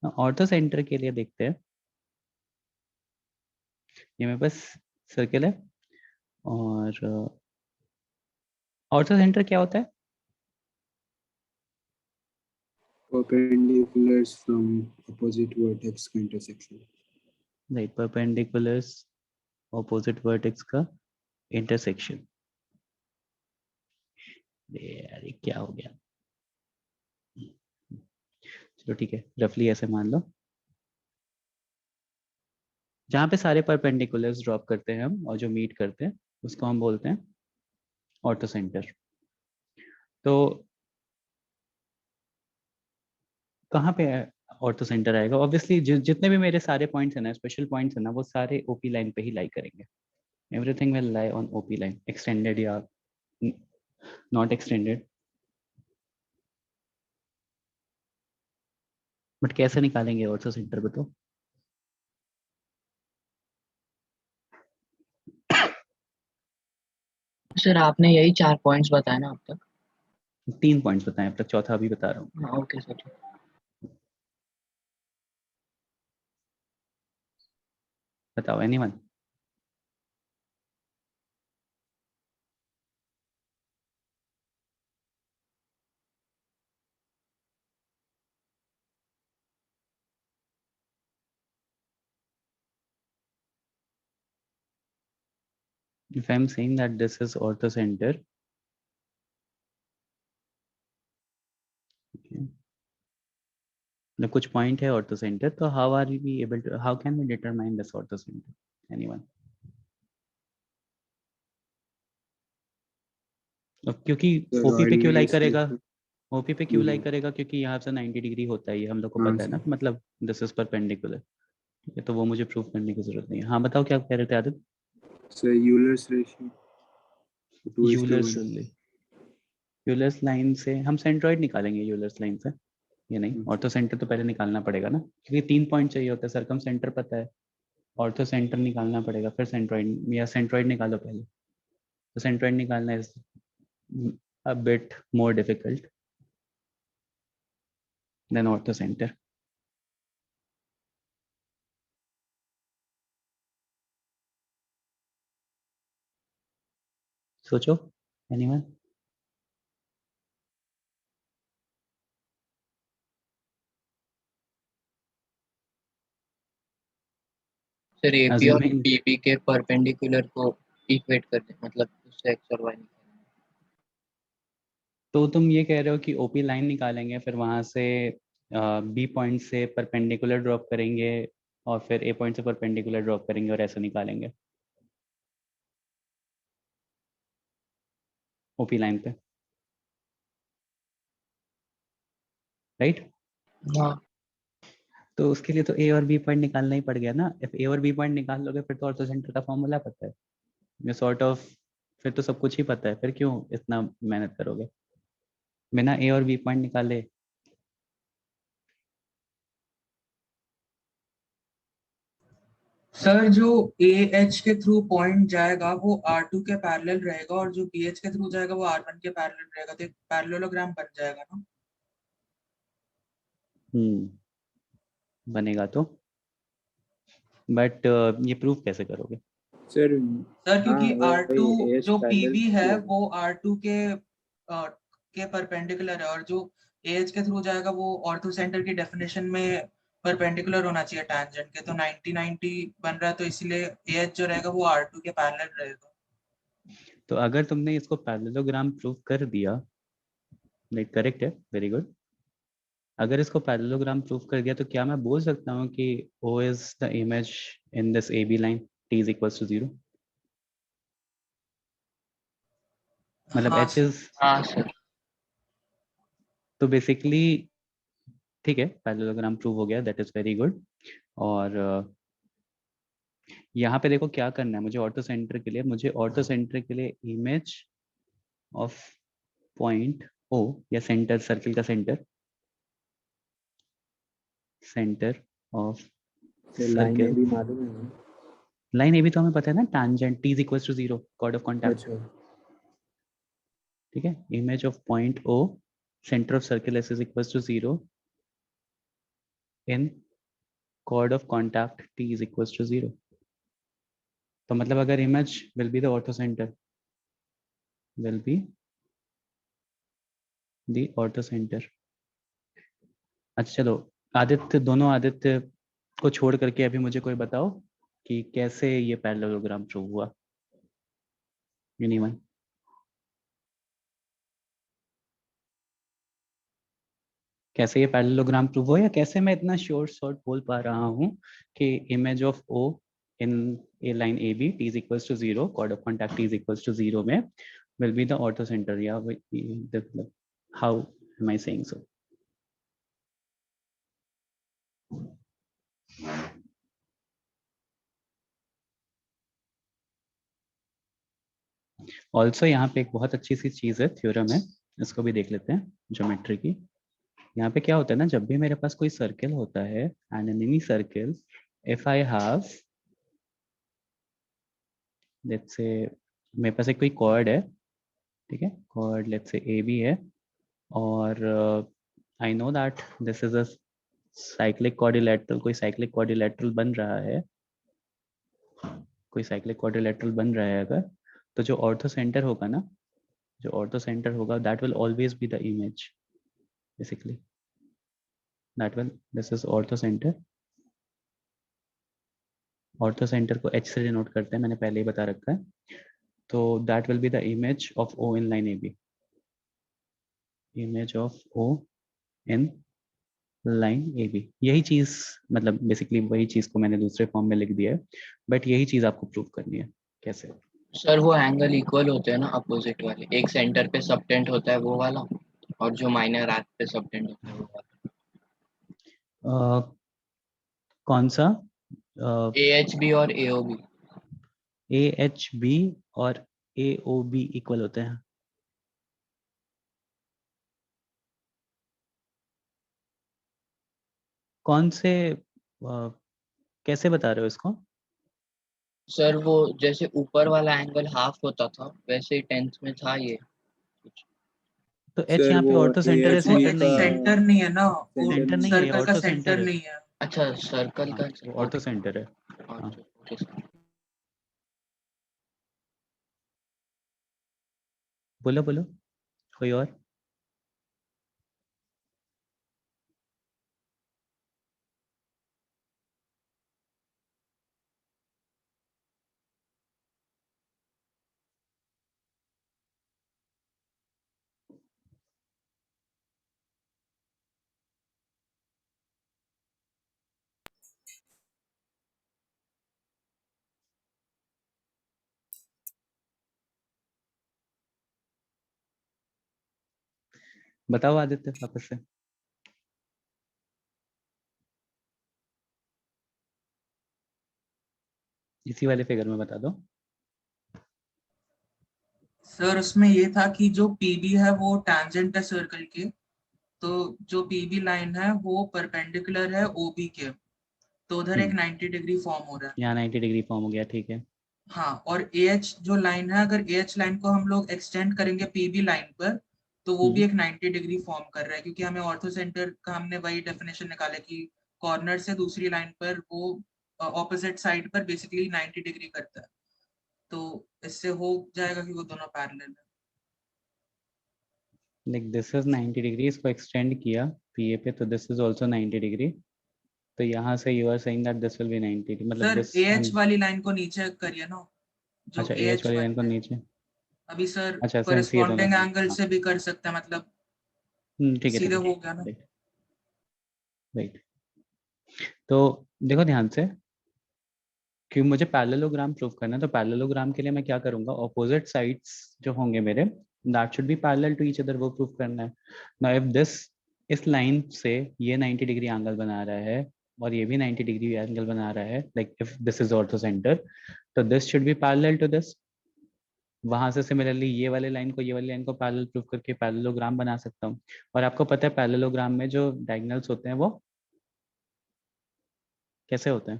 ortho centre के लिए देखते हैं। ये मेरे पास सर्कल है और ऑर्थो सेंटर क्या होता है? perpendiculars from opposite vertex का intersection। Right, perpendiculars opposite vertex का इंटरसेक्शन। यार ये क्या हो गया? चलो ठीक है, रफली ऐसे मान लो, जहाँ पे सारे परपेंडिकुलर्स ड्रॉप करते हैं हम और जो मीट करते हैं उसको हम बोलते हैं ऑर्थो सेंटर। तो कहाँ पे ऑर्थो सेंटर आएगा? ऑब्वियसली जितने भी मेरे सारे पॉइंट्स हैं ना, स्पेशल पॉइंट्स हैं ना, वो सारे ओपी लाइन पे ही लाई करेंगे। Everything will lie on OP line, extended या नॉट एक्सटेंडेड। बट कैसे निकालेंगे ऑर्थो सेंटर को? तो सर आपने यही 4 पॉइंट्स बताए ना अब तक? 3 पॉइंट्स बताएं अब तक, चौथा अभी बता रहा हूँ। हाँ ओके सर। बताओ anyone? If I'm saying that this is ortho center, okay, now कुछ point है ortho center, तो how are we able to, how can we determine this ortho center? Anyone? क्योंकि ओपी पे क्यों लाई करेगा? ओपी पे क्यों लाई करेगा? क्योंकि यहाँ से 90 डिग्री होता है, ये हम लोग को पता है ना, मतलब दिस इज परपेंडिकुलर। ठीक है, तो वो मुझे प्रूफ करने की जरूरत नहीं है। हाँ बताओ क्या कह रहे थे Aditya? Sir Euler's ratio, Euler's line से हम सेंट्रोइड निकालेंगे। यूलर्स लाइन से ये नहीं, ऑर्थो सेंटर तो पहले निकालना पड़ेगा ना, क्योंकि 3 पॉइंट चाहिए होता है। सरकम सेंटर पता है, ऑर्थो सेंटर निकालना पड़ेगा, फिर सेंट्रोइड, या सेंट्रोइड निकालो पहले। तो सेंट्रोइड निकालना is a bit more difficult than ortho center. सोचो anyone? सर एपी और Assuming पीबी के परपेंडिकुलर को इक्वेट कर दे, मतलब उससे एक्स और वाई निकालेंगे। तो तुम ये कह रहे हो कि ओपी लाइन निकालेंगे, फिर वहां से बी पॉइंट से परपेंडिकुलर ड्रॉप करेंगे और फिर ए पॉइंट से परपेंडिकुलर ड्रॉप करेंगे और ऐसा निकालेंगे ओपी लाइन पे, राइट? हाँ तो उसके लिए तो ए और बी पॉइंट निकालना ही पड़ गया ना। इफ ए और बी पॉइंट निकाल लोगे फिर तो ऑर्थो सेंटर का फॉर्मूला पता है, ये सॉर्ट ऑफ, फिर तो सब कुछ ही पता है, फिर क्यों इतना मेहनत करोगे बिना ए और बी पॉइंट निकाले? सर जो ए एच के थ्रू पॉइंट जाएगा वो R2 के पैरेलल रहेगा और जो बी एच के थ्रू जाएगा वो R1 के पैरेलल रहेगा, तो एक पैरेललोग्राम बन जाएगा ना। बनेगा तो, बट ये प्रूफ कैसे करोगे? सर क्योंकि R2 जो PB है वो R2 के परपेंडिकुलर है और जो AH के थ्रू जाएगा वो ऑर्थो सेंटर की डेफिनेशन में परपेंडिकुलर होना चाहिए टैंजेंट के, तो 90-90 बन रहा है, तो इसलिए AH जो रहेगा वो R2 के पैरेलल रहेगा। तो अगर तुमने इसको पैरेललोग्राम प्रूव कर दिया लाइक करेक्ट है, वेरी गुड। अगर इसको पैरेललोग्राम प्रूफ कर दिया तो क्या मैं बोल सकता हूँ कि O is the image in this AB line t is equals to 0? मतलब हाँ H सर। is, हाँ सर। तो बेसिकली ठीक है, पैरेललोग्राम प्रूव हो गया, दैट इज वेरी गुड। और यहाँ पे देखो क्या करना है मुझे ऑर्थो सेंटर के लिए, मुझे ऑर्थो सेंटर के लिए इमेज ऑफ पॉइंट O या सेंटर, सर्किल का centre, centre of line a circle, भी मालूम है ना? लाइन ए भी तो हमें पता है ना, tangent t is equals to 0, chord of contact. अच्छा, ठीक है, image of point O, centre of circle S is equals to 0 in chord of contact t is equals to 0। तो मतलब अगर image will be the ortho centre, will be the ortho centre. अच्छा चलो आदित्य, दोनों आदित्य को छोड़ करके अभी मुझे कोई बताओ कि कैसे ये पैरेललोग्राम प्रूव हुआ। एनीवन? कैसे ये पैरेललोग्राम प्रूव हुआ, या कैसे मैं इतना शॉर्ट बोल पा रहा हूँ कि image of O in a line A B t is equals to 0, chord of contact t is equals to 0 में will be the ortho center, या how am I saying so? Also यहाँ पे एक बहुत अच्छी सी चीज है, थ्योरम है, इसको भी देख लेते हैं ज्योमेट्री की। यहाँ पे क्या होता है ना, जब भी मेरे पास कोई सर्किल होता है, and in any circle if I have, let's say मेरे पास एक कोई कॉर्ड है, ठीक है, cord let's say A B है, और आई know that this is a cyclic quadrilateral, कोई साइक्लिक क्वाड्रिलेटरल बन रहा है, कोई साइक्लिक क्वाड्रिलेटरल बन रहा है अगर, तो जो ऑर्थो सेंटर होगा ना, जो ऑर्थो सेंटर होगा that will always be the image, basically that will, this is orthocentre. Orthocentre को H से डिनोट करते हैं, मैंने पहले ही बता रखा है। तो that will be the image of O in line A B, image of O in line A B. यही चीज, मतलब बेसिकली वही चीज को मैंने दूसरे फॉर्म में लिख दिया है, बट यही चीज आपको प्रूव करनी है। कैसे? सर वो एंगल इक्वल होते हैं ना अपोजिट वाले, एक सेंटर पे सबटेंड होता है वो वाला, और जो माइनर आर्क पे सबटेंड होता है वो वाला। कौन सा? AHB और AOB। AHB और AOB इक्वल होते हैं? कौन से कैसे बता रहे हो इसको? सर वो जैसे ऊपर वाला एंगल हाफ होता था वैसे ही 10th में था ये कुछ। तो H यहाँ पे ऑर्थो सेंटर है, वो सेंटर नहीं है? सेंटर नहीं है ना, वो सेंटर नहीं है, सर्कल का ऑर्थो सेंटर सेंटर है। नहीं है। अच्छा सर्कल का वो ऑर्थो सेंटर है। हाँ। Okay sir. बोलो बोलो, कोई और? बताओ आदित्य वापस से। इसी वाले फिगर में बता दो। सर उसमें ये था कि जो पीबी है वो टैंजेंट है सर्कल के, तो जो पीबी लाइन है वो परपेंडिकुलर है ओबी के, तो उधर एक 90 डिग्री फॉर्म हो रहा है। यहाँ 90 डिग्री फॉर्म हो गया, ठीक है। हाँ, और AH जो लाइन है, अगर AH लाइन को हम लोग एक्सटेंड करेंगे पीबी लाइन पर, तो वो भी एक 90 डिग्री फॉर्म कर रहा है, क्योंकि हमें ऑर्थो सेंटर का हमने वही डेफिनेशन निकाला कि कॉर्नर से दूसरी लाइन पर वो ऑपोजिट साइड पर बेसिकली 90 डिग्री करता है, तो इससे हो जाएगा कि वो दोनों पैरेलल है। लाइक दिस इज 90 डिग्री, इसको एक्सटेंड किया पीए पे, तो दिस इज आल्सो 90 डिग्री, तो यहाँ से you are saying that this will be 90, मतलब सर दिस AH वाली लाइन को नीचे करिए ना, जो अच्छा AH AH वाली लाइन वाली को लाइन, नीचे, अभी सर अच्छा सेंस ये दोनों, कॉरेस्पॉन्डिंग एंगल से भी कर सकते हैं, मतलब ठीक है सीधे हो गया ना। राइट। तो देखो ध्यान से, क्योंकि मुझे पैरेललोग्राम प्रूव करना है, तो पैरेललोग्राम के लिए मैं क्या करूंगा, ऑपोजिट साइड्स जो होंगे मेरे, that should be parallel to each other, वो प्रूव करना है। नाउ इफ दिस, इस लाइन से ये 90 डिग्री एंगल बना रहा है और ये भी 90 डिग्री एंगल बना रहा है, like if this is orthocentre, तो this should be parallel to this. वहां से सिमिलरली ये वाले लाइन को ये वाली लाइन को पैरेलल प्रूव करके पैरेललोग्राम बना सकता हूँ। और आपको पता है पैरेललोग्राम में जो डायगोनल्स होते हैं वो कैसे होते हैं?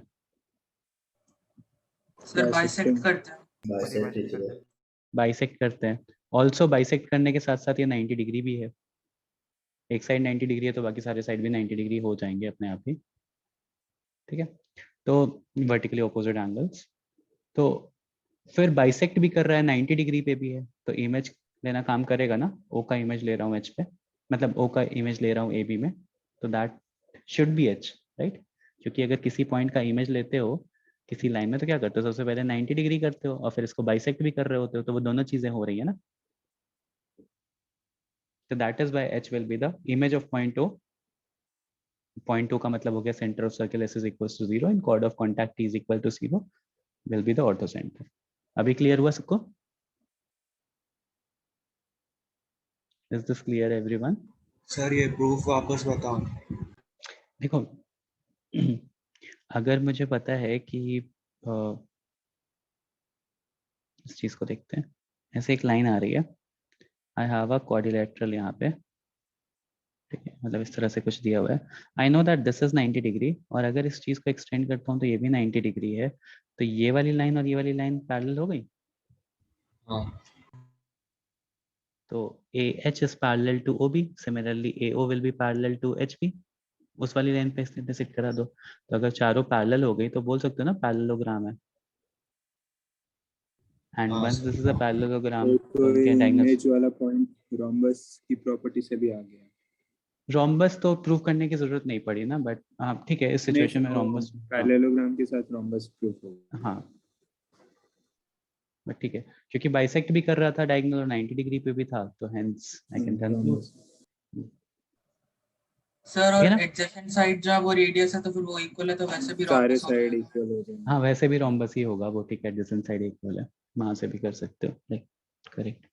सर बाइसेक्ट करते हैं। बाइसेक्ट करते हैं। ऑल्सो बाइसेक्ट करने के साथ साथ ये 90 डिग्री भी है। एक साइड 90 डिग्री है तो बाकी सारे साइड भी 90 डिग्री हो जाएंगे अपने आप ही, ठीक है। तो वर्टिकली ऑपोजिट एंगल्स, तो फिर बाइसेक्ट भी कर रहा है, 90 डिग्री पे भी है, तो इमेज लेना काम करेगा ना। ओ का इमेज ले रहा हूँ एच पे, मतलब ओ का इमेज ले रहा हूँ ए बी में, तो that should B H, right. क्योंकि अगर किसी पॉइंट का इमेज लेते हो किसी लाइन में तो क्या करते हो, सबसे पहले 90 डिग्री करते हो और फिर इसको बाइसेक्ट भी कर रहे होते हो, तो वो दोनों चीजें हो रही है ना। तो that is why H will be the image of point O. Point O का मतलब हो गया centre of circle S is equal to 0 and chord of contact T is equal to 0 will be the orthocentre. अभी clear हुआ सबको? Is this clear everyone? Sir ये proof वापस बताओ। देखो अगर मुझे पता है कि इस चीज को देखते हैं, ऐसे एक लाइन आ रही है, आई हैव अ क्वाड्रिलेटरल यहाँ पे, ठीक है, मतलब इस तरह से कुछ दिया हुआ है। I know that this is 90 degree, और अगर इस चीज को एक्सटेंड करता हूँ तो ये भी 90 डिग्री है, तो ये वाली लाइन और ये वाली लाइन पैरेलल हो गई। हाँ तो A H is parallel to O B, similarly A O will be parallel to H B. उस वाली लाइन पे इंटरसेक्ट करा दो, तो अगर चारों पैरेलल हो गई तो बोल सकते हो ना पैरेललोग्राम है। एंड हाँ once this is a sir. Parallelogram तो तो उनके डायगोनल्स, इमेज वाला पॉइंट रोम्बस की प्रॉपर्टी से भी आ गया। रोम्बस तो प्रूव करने की जरूरत नहीं पड़ी ना, बट हाँ ठीक है, इस सिचुएशन में रोम्बस, पैरेललोग्राम के साथ रोम्बस प्रूफ होगा। हाँ बट ठीक है, क्योंकि बाइसेक्ट भी कर रहा था डायगोनल और 90 डिग्री पे भी था, तो hence I can conclude. Sir और ठीक है ना? एडजेसेंट साइड जब वो रेडियस है तो फिर वो इक्वल है, तो वैसे भी सारे रोम्बस हो साइड जाएगा। इक्वल हो जाएंगे। हाँ वैसे भी रोम्बस ही होगा वो, ठीक है, एडजेसेंट साइड इक्वल है, वहां से भी कर सकते हो, लाइक करेक्ट।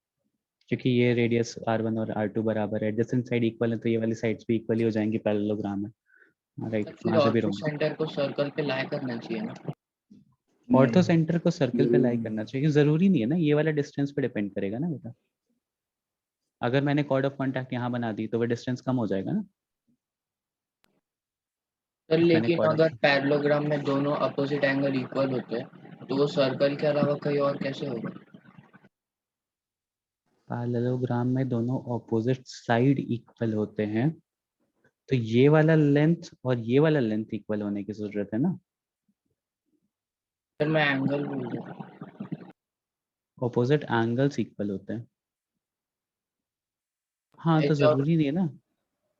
क्योंकि ये रेडियस r1 और r2 बराबर है, एडजेसेंट साइड इक्वल है, तो ये वाली साइड्स भी इक्वली हो जाएंगी पैरेललोग्राम में, राइट, फिर वहां से भी ऑर्थो रोम्बस। सेंटर को सर्कल पे लाई करना चाहिए ना। ऑर्थो सेंटर को सर्कल पे लाई नहीं। करना चाहिए, जरूरी नहीं है ना, ये वाला डिस्टेंस पे डिपेंड करेगा ना बेटा। अगर मैंने कॉर्ड ऑफ कॉन्टैक्ट यहाँ बना दी तो वो डिस्टेंस कम हो जाएगा ना। सर मैंने लेकिन कॉर्ड अगर पैरेललोग्राम में दोनों अपोजिट एंगल इक्वल होते हैं तो वो सर्कल के अलावा कहीं और कैसे होगा? पैरेललोग्राम में दोनों ऑपोजिट साइड इक्वल होते हैं, तो ये वाला लेंथ और ये वाला लेंथ इक्वल होने की जरूरत है ना। सर मैं एंगल भूल गया। ऑपोजिट एंगल्स इक्वल होते हैं, हाँ तो एच और जरूरी नहीं है ना।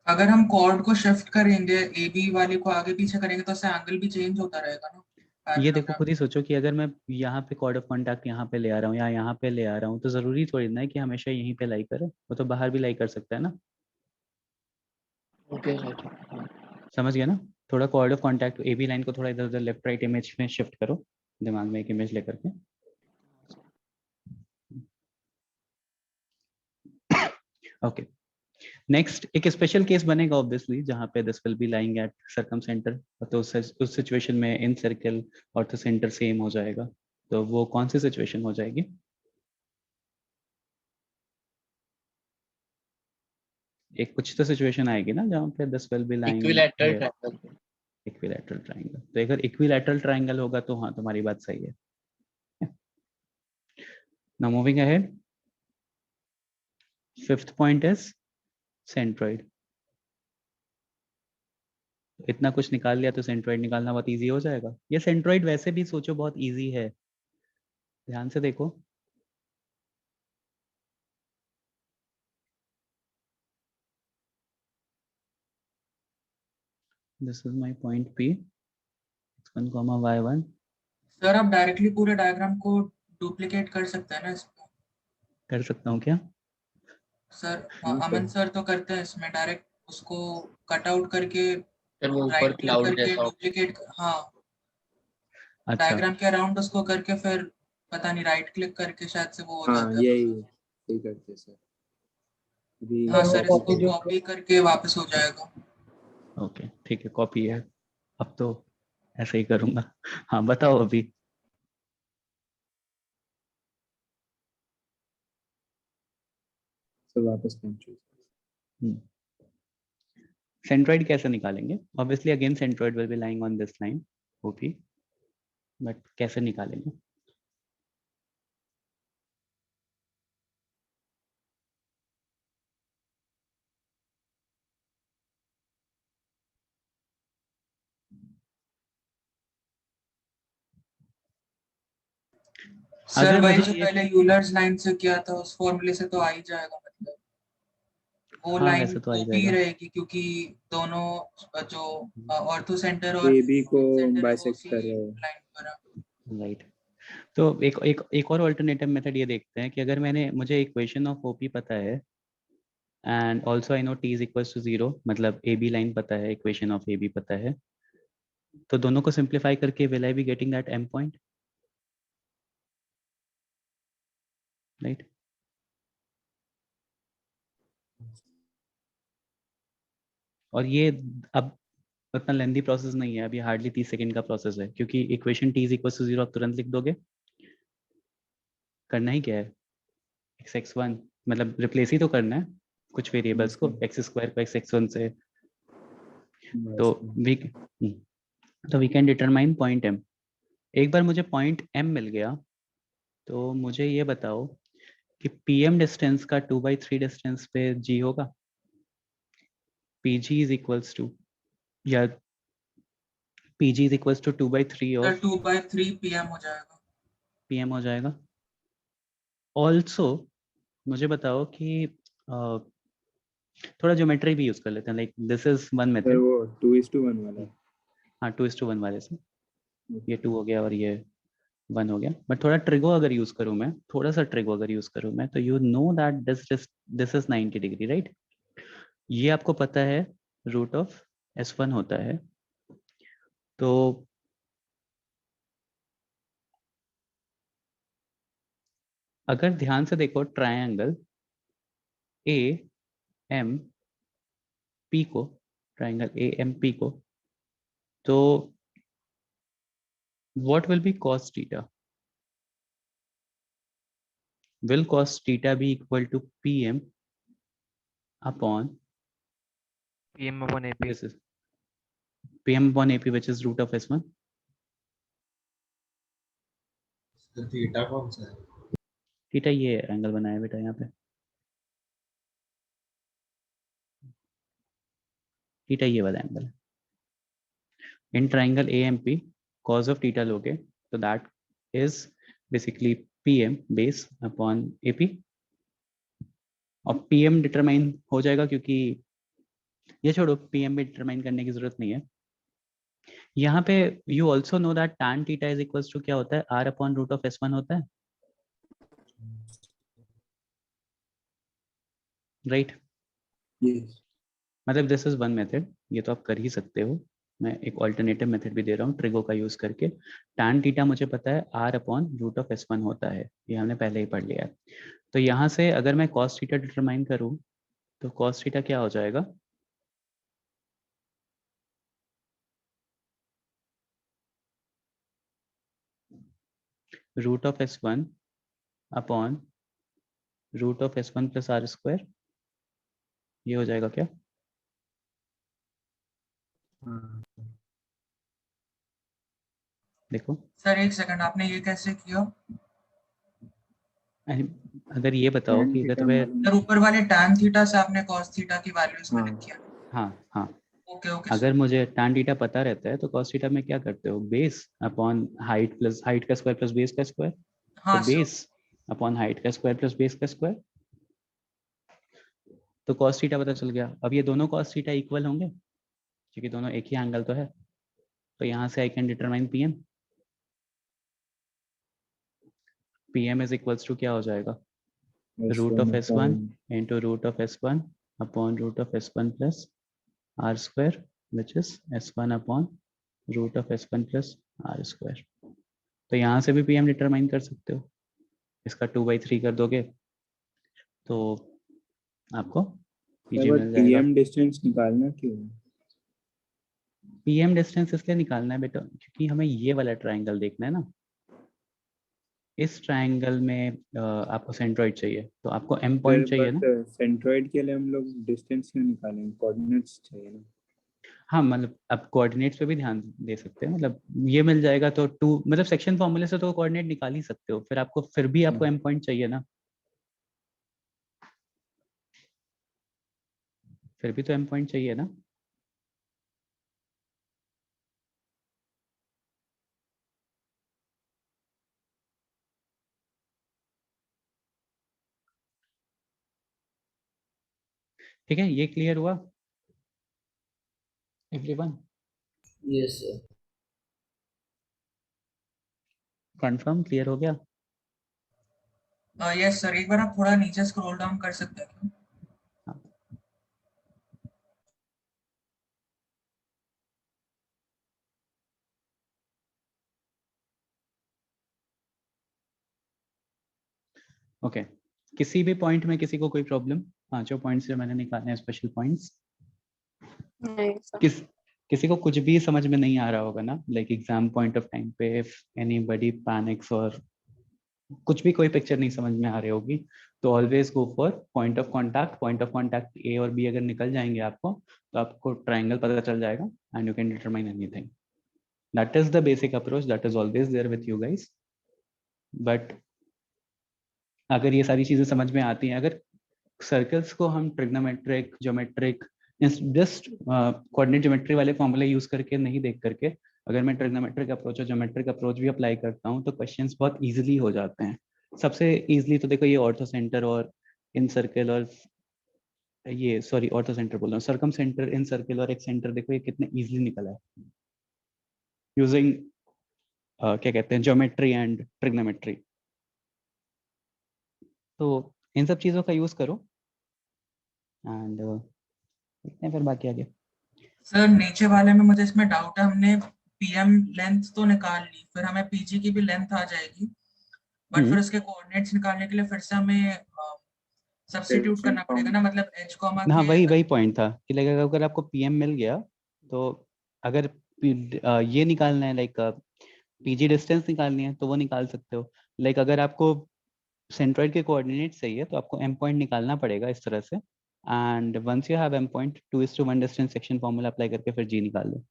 अगर हम कॉर्ड को शिफ्ट करेंगे, ए बी वाले को आगे पीछे करेंगे, तो उससे एंगल भी चेंज होता रहेगा ना ये देखो पैरेललोग्राम। खुद ही सोचो कि अगर मैं यहाँ पे कॉर्ड ऑफ कॉन्टैक्ट यहाँ पे ले आ रहा हूँ या यहाँ पे ले आ रहा हूँ, तो जरूरी थोड़ी ना है कि हमेशा यहीं पे लाई करे, वो तो बाहर भी लाई कर सकता है ना। Okay sir. समझ गया ना? थोड़ा chord of contact A B line को थोड़ा इधर उधर लेफ्ट राइट इमेज में शिफ्ट करो, दिमाग में एक इमेज लेकर के। ओके, नेक्स्ट एक स्पेशल केस बनेगा ऑब्वियसली, जहाँ पे this will be lying at circumcentre, तो उस सिचुएशन में incircle orthocentre same हो जाएगा। तो वो कौन सी सिचुएशन हो जाएगी? एक कुछ तो सिचुएशन आएगी ना जहाँ पे this will be lying equilateral triangle. Equilateral triangle. तो अगर इक्विलैटरल ट्रायंगल होगा तो हाँ तुम्हारी बात सही है। Now moving ahead, fifth point is centroid. इतना कुछ निकाल लिया तो सेंट्रॉइड निकालना बहुत इजी हो जाएगा। ये सेंट्रॉइड वैसे भी सोचो बहुत इजी है, ध्यान से देखो। This is my point P, x1, y1। Sir आप डायरेक्टली पूरे डायग्राम को डुप्लीकेट कर सकते हैं ना इसमें। कर सकता हूँ क्या? सर हाँ, अमन सर। सर तो करते हैं इसमें डायरेक्ट उसको कट आउट करके फिर वो ऊपर राइट क्लिक क्लाउड करके जैसा डुप्लीकेट, हाँ अच्छा डायग्राम के अराउंड उसको करके फिर पता नहीं राइट क्लिक करके शायद से वो हो हाँ, जाता है। यही करते सर। अभी हाँ सर copy इसको करो। कॉपी करके वापस हो जाएगा। ओके ठीक है, कॉपी है। अब तो ऐसे ही करूंगा। हाँ बताओ अभी। सर वापस पहुंचो। सेंट्रोइड कैसे निकालेंगे? Obviously again centroid will be lying on this line OP, but कैसे निकालेंगे? सर अगर वही मुझे जो ये पहले यूलर्स लाइन से किया था उस फॉर्मूले से तो आ ही जाएगा, मतलब वो हाँ लाइन वैसे तो आ ही कॉपी जाएगा। रहेगी क्योंकि दोनों जो ऑर्थो सेंटर और ए बी को सेंटर है वो बाइसेक्ट उसी कर रहे हो। लाइन पर है। राइट। तो एक और अल्टरनेटिव मेथड ये देखते हैं कि अगर मुझे इक्वेशन ऑफ ओपी पता है and also I know T is equal to 0, मतलब ए बी लाइन पता है, इक्वेशन ऑफ ए बी पता है, तो दोनों को सिंप्लीफाई करके will I be getting that M point, right? और ये अब उतना लेंदी प्रोसेस नहीं है, अभी हार्डली 30 सेकंड का प्रोसेस है, क्योंकि equation T is equal to 0 आप तुरंत लिख दोगे। करना ही क्या है, एक्स एक्स वन, मतलब रिप्लेस ही तो करना है कुछ वेरिएबल्स को, एक्स स्क्वायर को एक्स एक्स वन से। तो we can determine point M. एक बार मुझे पॉइंट एम मिल गया तो मुझे ये बताओ कि पी एम डिस्टेंस का 2/3 डिस्टेंस पे जी होगा, P G is equals to, या P G is equals to 2/3 sir of 2/3 PM हो जाएगा। पी एम हो जाएगा। ऑल्सो मुझे बताओ कि थोड़ा ज्योमेट्री भी यूज कर लेते हैं, like this is one sir method. वो 2:1 वाला है। हाँ 2:1 वाले से ये 2 हो गया और ये 1 हो गया, बट थोड़ा ट्रिगो अगर यूज करूँ मैं, थोड़ा सा ट्रिगो अगर यूज करूँ मैं, तो you know that this is 90 degree, right? ये आपको पता है रूट ऑफ S1 होता है। तो अगर ध्यान से देखो ट्रायंगल ए एम पी को, ट्रायंगल ए एम पी को, तो what will be cos theta? will cos theta be equal to pm upon PM upon AP. this is pm upon ap, which is root of S1? तो theta कौन सा है? Theta ये angle बनाया बेटा यहाँ पे, थीटा ये वाला एंगल है। In triangle A M P cos of theta लोगे तो that is basically PM base upon AP, और पीएम डिटरमाइन हो जाएगा, क्योंकि ये छोड़ो, पीएम भी डिटरमाइन करने की जरूरत नहीं है। यहाँ पे you also know that tan theta is equals to क्या होता है, r upon root of S1 होता है, राइट? यस। मतलब दिस इज वन मेथड, ये तो आप कर ही सकते हो। मैं एक ऑल्टरनेटिव मेथड भी दे रहा हूँ ट्रिगो का यूज करके। tan थीटा मुझे पता है r upon root of S1 होता है, ये हमने पहले ही पढ़ लिया है। तो यहाँ से अगर मैं cos थीटा डिटरमाइन करूँ तो cos थीटा क्या हो जाएगा, root of S1 upon root of S1 plus r square, ये हो जाएगा क्या? हाँ। देखो सर एक सेकंड, आपने ये कैसे किया? अगर ये बताओ tan कि अगर थीटा तुम्हें, मालूम सर है। ऊपर वाले tan थीटा से आपने cos थीटा की वैल्यू इसमें हाँ। लिखी है। हाँ ओके ओके अगर मुझे tan थीटा पता रहता है तो cos थीटा में क्या करते हो, base upon height plus height का स्क्वायर प्लस बेस का स्क्वायर, तो हाँ सर। बेस अपॉन हाइट का स्क्वायर प्लस बेस का स्क्वायर, तो cos थीटा पता चल गया। अब ये दोनों cos थीटा इक्वल होंगे क्योंकि दोनों एक ही एंगल तो है, तो यहाँ से I can determine PM. PM is equals to क्या हो जाएगा, root of S1 into root of S1 upon root of S1 plus R square, which is S1 upon root of S1 plus R square. तो यहाँ से भी PM determine कर सकते हो, इसका 2/3 कर दोगे तो आपको PG मिल जाएगा। PM डिस्टेंस निकालना क्यों? PM डिस्टेंस इसलिए निकालना है बेटा क्योंकि हमें ये वाला ट्रायंगल देखना है ना। इस ट्रायंगल में आपको सेंट्रोइड चाहिए, तो आपको M पॉइंट चाहिए ना। सेंट्रोइड के लिए हम लोग डिस्टेंस क्यों निकालेंगे? कोऑर्डिनेट्स चाहिए ना। हाँ मतलब आप कोऑर्डिनेट्स पे भी ध्यान दे सकते हैं, मतलब ये मिल जाएगा तो 2 मतलब सेक्शन फॉर्मूले से तो कोऑर्डिनेट निकाल ही सकते हो, फिर आपको फिर भी आपको M पॉइंट चाहिए ना, फिर भी तो M पॉइंट चाहिए ना। ठीक है, ये क्लियर हुआ everyone? Yes sir. Confirm clear हो गया? यस सर, एक बार आप थोड़ा नीचे स्क्रॉल डाउन कर सकते हैं? ओके, किसी भी पॉइंट में किसी को कोई प्रॉब्लम? पांचों पॉइंट्स जो मैंने निकाले हैं स्पेशल पॉइंट्स, नहीं सर। किसी को कुछ भी समझ में नहीं आ रहा होगा ना, like exam point of time पे इफ एनीबॉडी पैनिक्स और कुछ भी कोई पिक्चर नहीं समझ में आ रही होगी तो always go for point of contact. Point of contact A और बी अगर निकल जाएंगे आपको तो आपको ट्रायंगल पता चल जाएगा and you can determine anything. That is the basic approach, that is always there with you guys. But अगर ये सारी चीजें समझ में आती हैं, अगर सर्कल्स को हम trigonometric, geometric, just coordinate geometry वाले फॉर्मूले यूज करके नहीं देख करके अगर मैं ट्रिग्नोमेट्रिक अप्रोच और ज्योमेट्रिक अप्रोच भी अप्लाई करता हूँ तो क्वेश्चंस बहुत इजीली हो जाते हैं। सबसे इजीली तो देखो ये ऑर्थो सेंटर और इन सर्कल और ये सॉरी ऑर्थो सेंटर बोल रहा हूँ, सर्कम सेंटर, इन सर्कल और एक सेंटर, देखो ये कितने इजीली निकला है यूजिंग क्या कहते हैं ज्योमेट्री एंड ट्रिग्नोमेट्री। तो इन सब चीज़ों का यूज करो एंड देखते हैं फिर बाकी आगे। सर नीचे वाले में मुझे इसमें डाउट है, हमने PM लेंथ तो निकाल ली, फिर हमें PG की भी लेंथ आ जाएगी, बट फिर उसके कोऑर्डिनेट्स निकालने के लिए फिर से हमें सब्स्टिट्यूट करना पड़ेगा ना, मतलब h, हाँ k। वही पॉइंट था कि लाइक अगर आपको PM मिल गया तो अगर ये निकालना है लाइक PG डिस्टेंस निकालनी है तो वो निकाल सकते हो। लाइक अगर आपको सेंट्रॉइड के कोऑर्डिनेट चाहिए तो आपको M पॉइंट निकालना पड़ेगा इस तरह से, and once you have M point 2:1 distance section formula apply करके फिर G निकाल लो,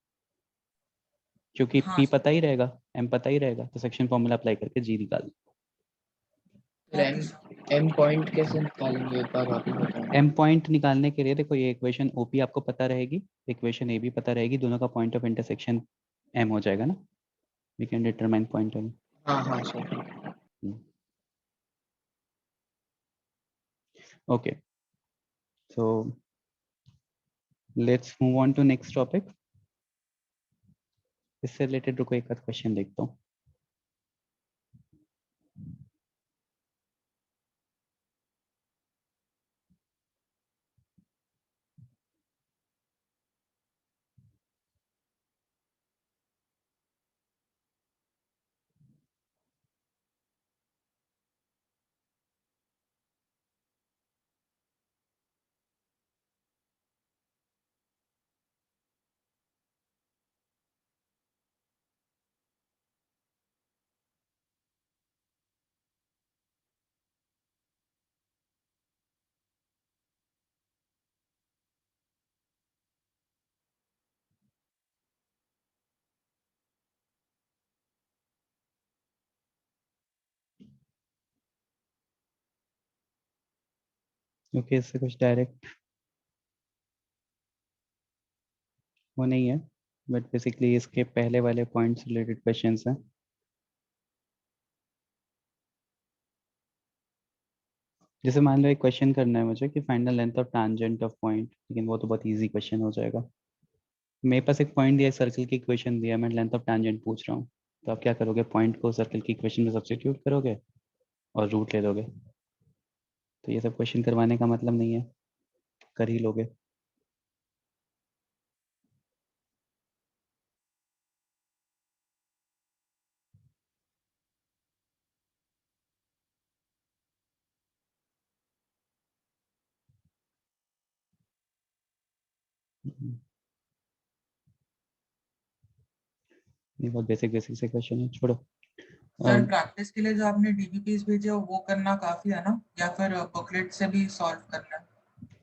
क्योंकि हाँ, P पता ही रहेगा M पता ही रहेगा तो सेक्शन फॉर्मूला अप्लाई करके G निकाल लो। M पॉइंट कैसे निकालेंगे एक बार वापस बताओ। M पॉइंट निकालने के लिए देखो ये इक्वेशन OP आपको पता रहेगी, इक्वेशन AB पता रहेगी, दोनों का पॉइंट ऑफ इंटरसेक्शन M हो जाएगा ना, we can determine point M। हाँ हाँ sir. Okay, so let's move on to next topic। इससे रिलेटेड रुको एक आध क्वेश्चन देखता हूँ। ओके, इससे कुछ डायरेक्ट वो नहीं है, बट बेसिकली इसके पहले वाले पॉइंट्स रिलेटेड क्वेश्चंस हैं। जैसे मान लो एक क्वेश्चन करना है मुझे कि find the length of tangent of point, लेकिन वो तो बहुत इजी क्वेश्चन हो जाएगा। मेरे पास एक पॉइंट दिया, सर्कल की इक्वेशन दिया, मैं लेंथ ऑफ टैंजेंट पूछ रहा हूँ, तो आप क्या करोगे? पॉइंट को सर्कल की इक्वेशन में सब्स्टिट्यूट करोगे और रूट ले लोगे। तो ये सब क्वेश्चन करवाने का मतलब नहीं है, कर ही लोगे। नहीं, बहुत बेसिक बेसिक से क्वेश्चन है, छोड़ो। सर प्रैक्टिस के लिए जो आपने डीबीपीज भेजे हो वो करना काफी है ना, या फिर बुकलेट से भी सॉल्व करना है?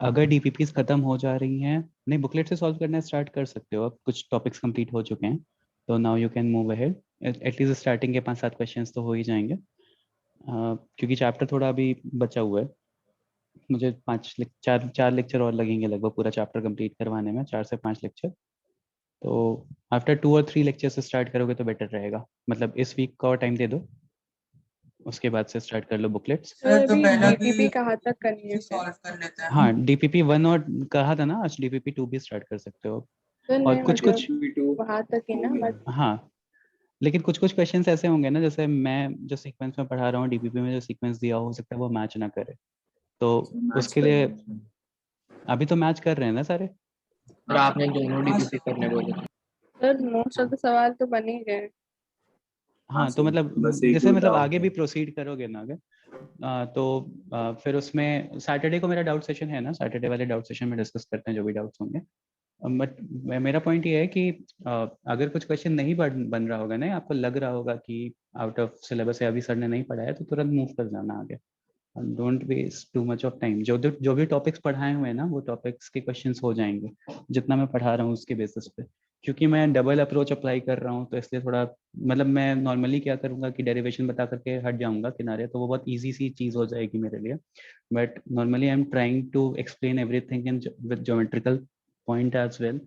अगर डीपीपीज खत्म हो जा रही हैं, नहीं बुकलेट से सॉल्व करना स्टार्ट कर सकते हो, अब कुछ टॉपिक्स कंप्लीट हो चुके हैं, तो now you can move ahead. At least starting के 5-7 क्वेश्चंस तो हो ही जाएंगे, क्योंकि चैप्टर थोड़ा अभी बचा हुआ है। मुझे 4 लेक्चर और लगेंगे लगभग पूरा चैप्टर कंप्लीट करवाने में, 4 से 5 लेक्चर। तो आफ्टर 2 और 3 लेक्चर से स्टार्ट करोगे तो बेटर रहेगा, मतलब इस वीक का और टाइम दे दो, उसके बाद से स्टार्ट कर लो बुकलेट्स। सर तो अभी पहला डीपीपी कहाँ तक करनी है फिर? सॉल्व कर लेते हैं। हाँ, डीपीपी 1 और कहा था ना, आज डीपीपी 2 भी स्टार्ट कर सकते हो। तो और नहीं कुछ कुछ मतलब वहाँ तक ही ना, बट हाँ, लेकिन कुछ कुछ क्वेश्चंस ऐसे होंगे ना, जैसे मैं जो सीक्वेंस में पढ़ा रहा हूँ डीपीपी में जो सीक्वेंस दिया हो सकता है वो मैच ना करे, तो उसके लिए अभी तो मैच कर रहे हैं ना सारे। और आपने दोनों डीबीपी करने बोले थे। सर मोस्ट ऑफ द सवाल तो बन ही गए। हाँ, तो मतलब बस एक जैसे दो मतलब doubt आगे है। भी प्रोसीड करोगे ना आगे, फिर उसमें सैटरडे को मेरा डाउट सेशन है ना, सैटरडे वाले डाउट सेशन में डिस्कस करते हैं जो भी डाउट्स होंगे। बट मेरा पॉइंट ये है कि अगर कुछ क्वेश्चन नहीं बन रहा होगा ना, आपको लग रहा होगा कि आउट ऑफ सिलेबस है, अभी सर ने नहीं पढ़ाया, तो तुरंत मूव कर जाना आगे। Don't waste too much of time. जो भी टॉपिक्स पढ़ाए हुए हैं ना, वो टॉपिक्स के क्वेश्चंस हो जाएंगे जितना मैं पढ़ा रहा हूँ उसके बेसिस पे, क्योंकि मैं डबल अप्रोच अप्लाई कर रहा हूँ, तो इसलिए थोड़ा मतलब मैं नॉर्मली क्या करूँगा कि डेरिवेशन बता करके हट जाऊंगा किनारे, तो वो बहुत ईजी सी चीज़ हो जाएगी मेरे लिए। But normally I am trying to explain everything in with geometrical point as well,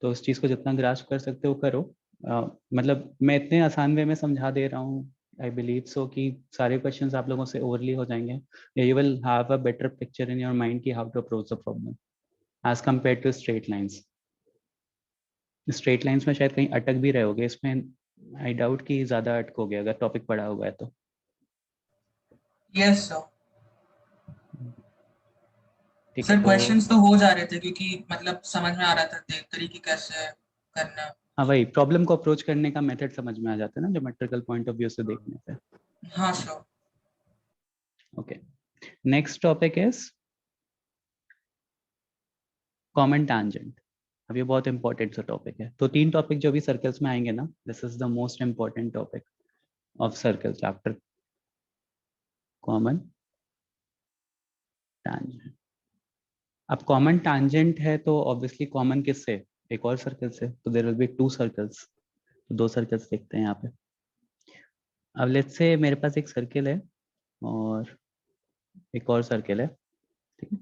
तो उस चीज़ को जितना ग्रास्प कर सकते हो करो। मतलब मैं इतने आसान वे में समझा दे रहा हूँ, आई बिलीव सो कि सारे क्वेश्चंस आप लोगों से ओवरली हो जाएंगे, you will have a better picture in your mind कि how to approach the problem as compared to straight lines. Straight lines में शायद कहीं अटक भी रहे होगे, इसमें आई डाउट कि ज्यादा अटकोगे अगर टॉपिक पढ़ा हुआ है तो। Yes sir. ठीक है, सर तो क्वेश्चंस तो हो जा रहे थे, क्योंकि मतलब समझ में आ रहा था देख कर ही कि कैसे करना है। हाँ वही प्रॉब्लम को अप्रोच करने का मेथड समझ में आ जाता है ना ज्योमेट्रिकल पॉइंट ऑफ व्यू से देखने से। हाँ sir. Okay, next topic is common tangent. अब ये बहुत इंपॉर्टेंट सा टॉपिक है, तो 3 टॉपिक जो भी सर्कल्स में आएंगे ना, this is the most important topic of circle chapter, common tangent. अब कॉमन टैंजेंट है तो ऑब्वियसली कॉमन किससे, एक और सर्कल से, तो देयर विल बी 2 सर्कल्स, तो 2 सर्कल्स देखते हैं यहाँ पे। अब लेट्स से मेरे पास एक सर्कल है और एक और सर्कल है, ठीक है,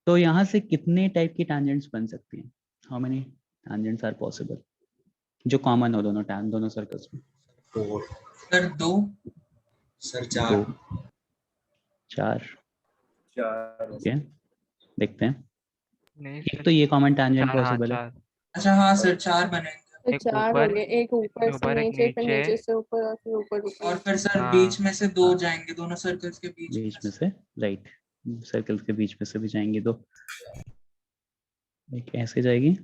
तो यहाँ से कितने टाइप की टैंजेंट्स बन सकती हैं, how many tangents are possible जो कॉमन हो दोनों सर्कल्स में? 4 सर 2। सर 2 4 4 ओके, देखते हैं। नहीं एक सर, तो ये कॉमन टैंजेंट 4, हाँ पॉसिबल है, 4। अच्छा हाँ सर 4 बनेंगे। तो एक 4 हो ऊपर, गए, एक ऊपर से एक नीचे, फिर नीचे, नीचे से ऊपर और फिर ऊपर और ऊपर। फिर सर हाँ बीच में से 2 हाँ, जाएंगे, दोनों सर्कल्स के बीच बीच में में से। से, राइट, सर्कल्स के बीच में से भी जाएंगी 2, एक ऐसे जाएगी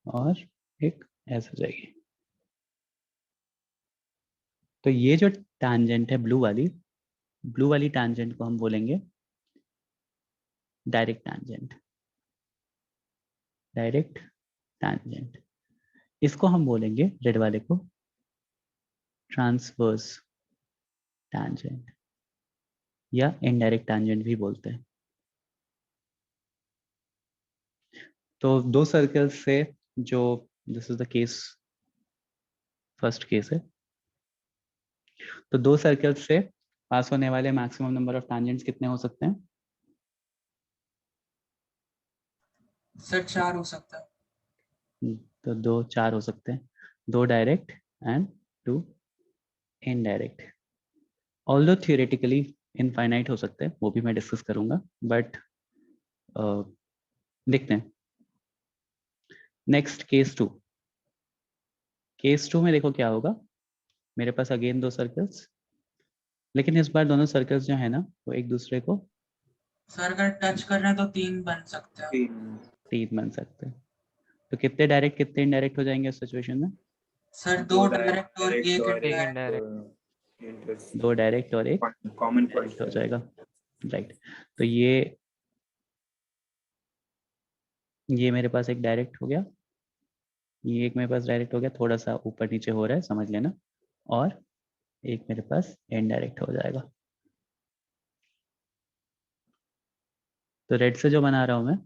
और एक ऐसे जाएगी। तो ये जो टैंजेंट है ब्लू वाली टैंजेंट को हम बोलेंगे डायरेक्ट टैंजेंट, डायरेक्ट टैंजेंट। इसको हम बोलेंगे रेड वाले को ट्रांसवर्स टैंजेंट या इनडायरेक्ट टैंजेंट भी बोलते हैं। तो 2 सर्कल्स से जो, this is the case, first case है, तो 2 सर्कल्स से पास होने वाले मैक्सिमम नंबर ऑफ टैंजेंट्स कितने हो सकते हैं? सर 4 हो सकता है। तो 2 4 हो सकते हैं, 2 direct and 2 indirect. Although theoretically infinite हो सकते हैं, वो भी मैं डिस्कस करूंगा, बट देखते हैं। नेक्स्ट केस 2, केस 2 में देखो क्या होगा, मेरे पास अगेन 2 सर्कल्स, लेकिन इस बार दोनों सर्कल्स जो है ना वो एक दूसरे को सर अगर टच कर रहे हैं तो 3 बन सकते हैं। 3 बन सकते हैं। तो कितने डायरेक्ट कितने इनडायरेक्ट हो जाएंगे इस सिचुएशन में? सर 2 डायरेक्ट और 1 एक इनडायरेक्ट। इनडायरेक्ट। 2 डायरेक्ट और 1 कॉमन डायरेक्ट हो जाएगा, राइट। तो ये मेरे पास एक डायरेक्ट हो गया, ये एक मेरे पास डायरेक्ट हो गया, थोड़ा सा ऊपर नीचे हो रहा है समझ लेना, और एक मेरे पास इनडायरेक्ट हो जाएगा। तो रेड से जो बना रहा हूं मैं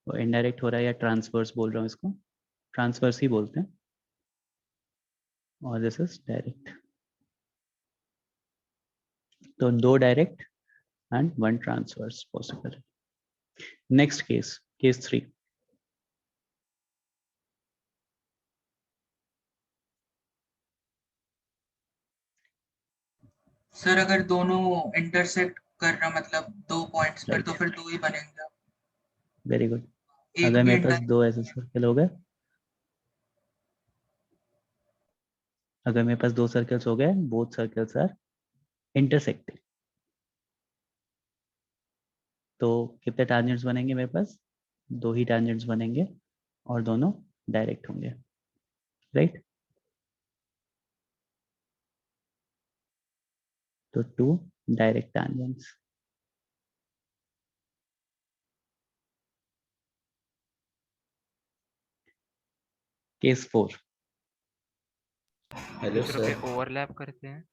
वो इनडायरेक्ट हो रहा है, या ट्रांसवर्स बोल रहा हूँ इसको, ट्रांसवर्स ही बोलते हैं, और दिस इज डायरेक्ट। तो 2 direct and 1 transverse possible. Next case, case 3। Sir अगर दोनों इंटरसेक्ट कर रहा मतलब 2 पॉइंट्स पर, तो फिर 2 ही बनेंगे। Very good. एक अगर भी मेरे पास indirect 2 ऐसे सर्कल हो गए, अगर मेरे पास 2 सर्कल्स हो गए, बोथ सर्कल्स आर इंटरसेक्टिंग, तो कितने टांजेंट्स बनेंगे मेरे पास? 2 ही टांजेंट्स बनेंगे और दोनों डायरेक्ट होंगे, राइट। तो 2 डायरेक्ट टांजेंट्स। केस 4। हेलो दूसरों पे सर। ओवरलैप करते हैं,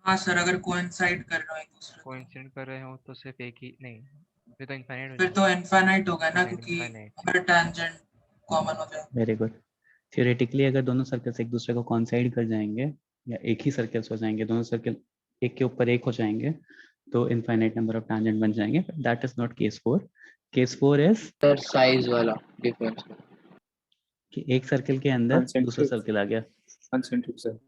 हाँ सर अगर कोइंसाइड कर रहे हो एक दूसरे को, कोइंसिडेंट कर रहे हो तो सिर्फ एक ही नहीं, फिर तो इनफाइनाइट हो फिर जाएगा। तो इनफाइनाइट होगा ना, फिर क्योंकि इनफाइनाइट। हर टैंजेंट कॉमन हो जाएगा। Very good. थियोरेटिकली अगर दोनों सर्कल्स एक दूसरे को कॉन्साइड कर जाएंगे, या एक ही सर्कल्स हो जाएंगे, दोनों सर्कल एक के ऊपर एक हो जाएंगे, तो इनफाइनाइट नंबर ऑफ टैंजेंट बन जाएंगे। That is not case 4। Case 4 is sir size वाला डिफरेंस। कि एक सर्कल के अंदर दूसरा सर्कल आ गया। Concentric sir.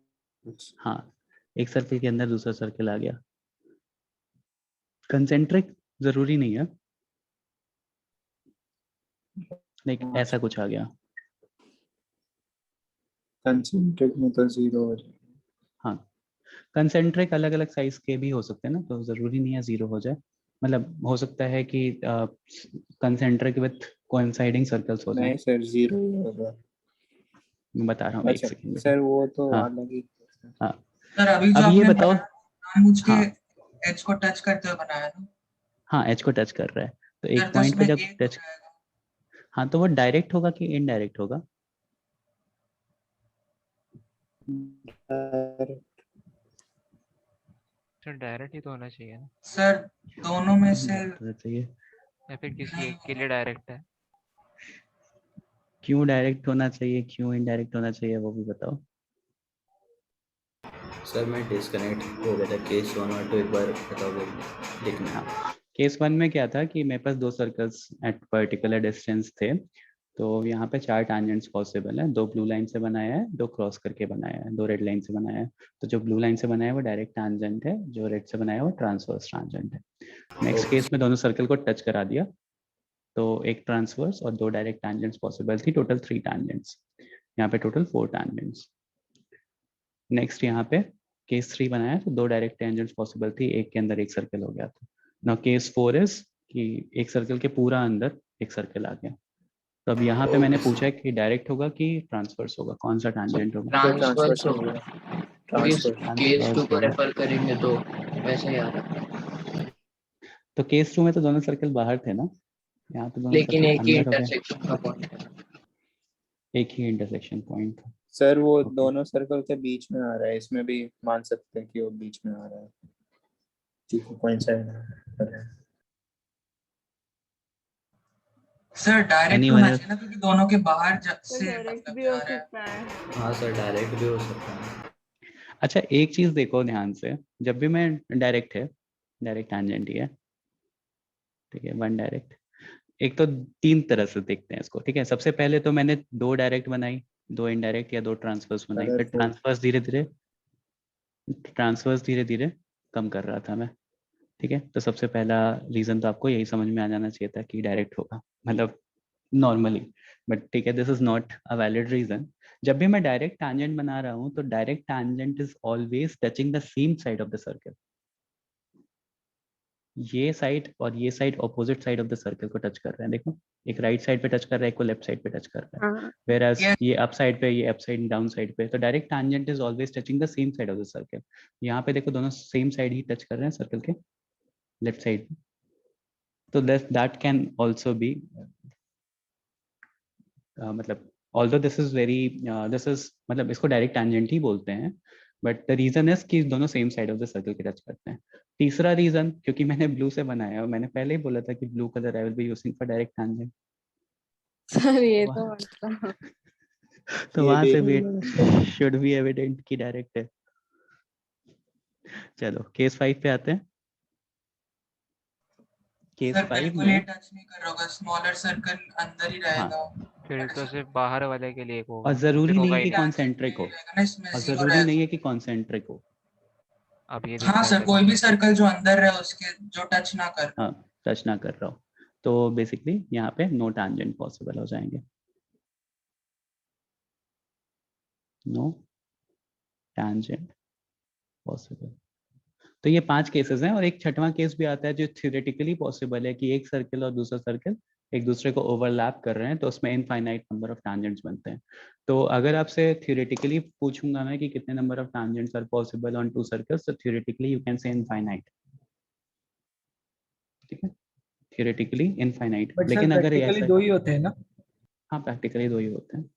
हाँ, एक सर्कल के अंदर दूसरा सर्कल आ गया। कंसेंट्रिक जरूरी नहीं है, लेकिन ऐसा कुछ आ गया। कंसेंट्रिक में तो 0 हो जाएगा। हाँ, कंसेंट्रिक अलग अलग साइज के भी हो सकते हैं ना, तो जरूरी नहीं है 0 हो जाए। मतलब हो सकता है कि कंसेंट्रिक विथ कोइंसाइडिंग सर्कल्स हो जाए। नहीं सर 0 ही होगा। मैं बता रहा हूँ, एक अच्छा सेकंड। सर वो तो हाँ अलग ही। हाँ, सर अभी जो अब ये आपने बताओ। जानबूझ के हाँ एज को टच करते हुए बनाया ना, हाँ, एच को टच कर रहा है, तो सर एक तो पॉइंट पे इसमें जब 1 हो टच, जाएगा। हाँ, तो वो डायरेक्ट होगा कि इनडायरेक्ट होगा? सर डायरेक्ट ही तो होना चाहिए ना, सर दोनों में से डायरेक्ट होना चाहिए। या फिर किसी नहीं एक के लिए डायरेक्ट है। क्यों डायरेक्ट होना चाहिए, क्यों इनडायरेक्ट होना चाहिए, वो भी बताओ। सर मैं डिस्कनेक्ट हो गया था, केस 1 और 2 एक बार बताओगे लिखना। हाँ, केस 1 में क्या था कि मेरे पास 2 सर्कल्स एट पर्टिकुलर डिस्टेंस थे, तो यहाँ पे 4 टैंजेंट्स पॉसिबल है। 2 ब्लू लाइन से बनाया है, 2 क्रॉस करके बनाया है, 2 रेड लाइन से बनाया है। तो जो ब्लू लाइन से बनाया है वो डायरेक्ट टैंजेंट है, जो रेड से बनाया है वो ट्रांसवर्स टैंजेंट है। नेक्स्ट केस में दोनों सर्कल को टच करा दिया, तो एक ट्रांसवर्स और 2 डायरेक्ट टैंजेंट्स पॉसिबल थी, टोटल 3 टैंजेंट्स। यहाँ पे टोटल 4 टैंजेंट्स। नेक्स्ट यहाँ पे केस 3 बनाया तो 2 डायरेक्ट टैंजेंट्स पॉसिबल थी, एक के अंदर एक सर्कल हो गया था। नाउ केस 4 इज कि एक सर्कल के पूरा अंदर एक सर्कल आ गया। तो अब यहाँ पे मैंने पूछा है कि डायरेक्ट होगा कि ट्रांसवर्स होगा, कौन सा टैंजेंट होगा? ट्रांसफर्स हो गया, केस 2 को होगा। रेफर करेंगे तो वैसे ही आ रहा है। तो केस 2 में तो दोनों सर्कल बाहर थे ना, यहाँ तो दोनों लेकिन सर्कल एक ही अंदर हो गए, इंटरसेक्शन का पॉइंट है। एक ही इंटरसेक्शन पॉइंट था। सर वो Okay. दोनों सर्कल के बीच में आ रहा है, इसमें भी मान सकते हैं कि वो बीच में आ रहा है क्योंकि कोइंसाइड कर रहा है। सर डायरेक्ट Anyone होना else? चाहिए ना, क्योंकि दोनों के बाहर तो से डायरेक्ट मतलब भी जा हो रहा है। सकता है। हाँ सर डायरेक्ट भी हो सकता है। अच्छा, एक चीज देखो ध्यान से, जब भी मैं डायरेक्ट है, डायरेक्ट टैंजेंट ही है, ठीक है, 1 डायरेक्ट। एक तो 3 तरह से देखते हैं इसको, ठीक है। सबसे पहले तो मैंने 2 डायरेक्ट बनाई, 2 इनडायरेक्ट या 2 ट्रांसफर्स बनाई, फिर ट्रांसफर्स धीरे धीरे कम कर रहा था मैं, ठीक है। तो सबसे पहला रीजन तो आपको यही समझ में आ जाना चाहिए था कि डायरेक्ट होगा, मतलब नॉर्मली। बट ठीक है, this is not a valid reason, जब भी मैं डायरेक्ट टैंजेंट बना रहा हूँ तो direct tangent is always touching the same side of the circle. ये साइड और ये side opposite side of the circle को टच कर रहे हैं। देखो, एक राइट साइड पे टच कर रहा है, एक को लेफ्ट साइड पे टच कर रहा है। हाँ Whereas Yes. ये अप साइड पे, ये अप साइड डाउन साइड पे, तो direct tangent is always touching the same side of the circle. यहाँ पे देखो दोनों सेम साइड ही टच कर रहे हैं सर्कल के, लेफ्ट साइड। तो दैट कैन ऑल्सो बी मतलब although this is very this is मतलब इसको डायरेक्ट टैंजेंट ही बोलते हैं, बट द रीजन इज कि दोनों same side of the circle के टच करते हैं। तीसरा रीजन, क्योंकि मैंने ब्लू से बनाया और मैंने पहले ही बोला था कि blue colour I will be using for direct tangent. Sir ये तो मतलब तो ये वहां भी से भी शुड बी एविडेंट कि डायरेक्ट है। चलो केस 5 पे आते हैं। केस सर 5 बिल्कुल ही में टच नहीं कर रहा होगा, स्मॉलर सर्कल अंदर ही रहेगा। फिर तो सिर्फ बाहर वाले के लिए एक होगा, और जरूरी फिर नहीं होगा है ही कि नहीं। कॉन्सेंट्रिक हो, रहेगा ना इसमें, और zero जरूरी रहेगा। नहीं है कि कॉन्सेंट्रिक हो। अब ये हाँ देखना सर, पड़ेगा। कोई भी सर्कल जो अंदर रहे उसके, जो टच ना कर। हाँ, टच ना कर रहा हो, तो बेसिकली यहाँ पे नो टैंजेंट पॉसिबल हो जाएंगे। No tangent possible. तो ये 5 केसेस हैं, और एक छठवां केस भी आता है जो थ्योरेटिकली पॉसिबल है कि एक सर्कल और दूसरा सर्कल एक दूसरे को ओवरलैप कर रहे हैं, तो उसमें इनफाइनाइट नंबर ऑफ टैंजेंट्स बनते हैं। तो अगर आपसे थ्योरेटिकली पूछूंगा मैं कि कितने number of tangents are possible on 2 circles, तो theoretically you can say infinite. ठीक है, थ्योरेटिकली इनफाइनाइट। बट सर लेकिन अगर प्रैक्टिकली ऐसा, दो ही होते हैं ना? हाँ प्रैक्टिकली 2 ही होते हैं।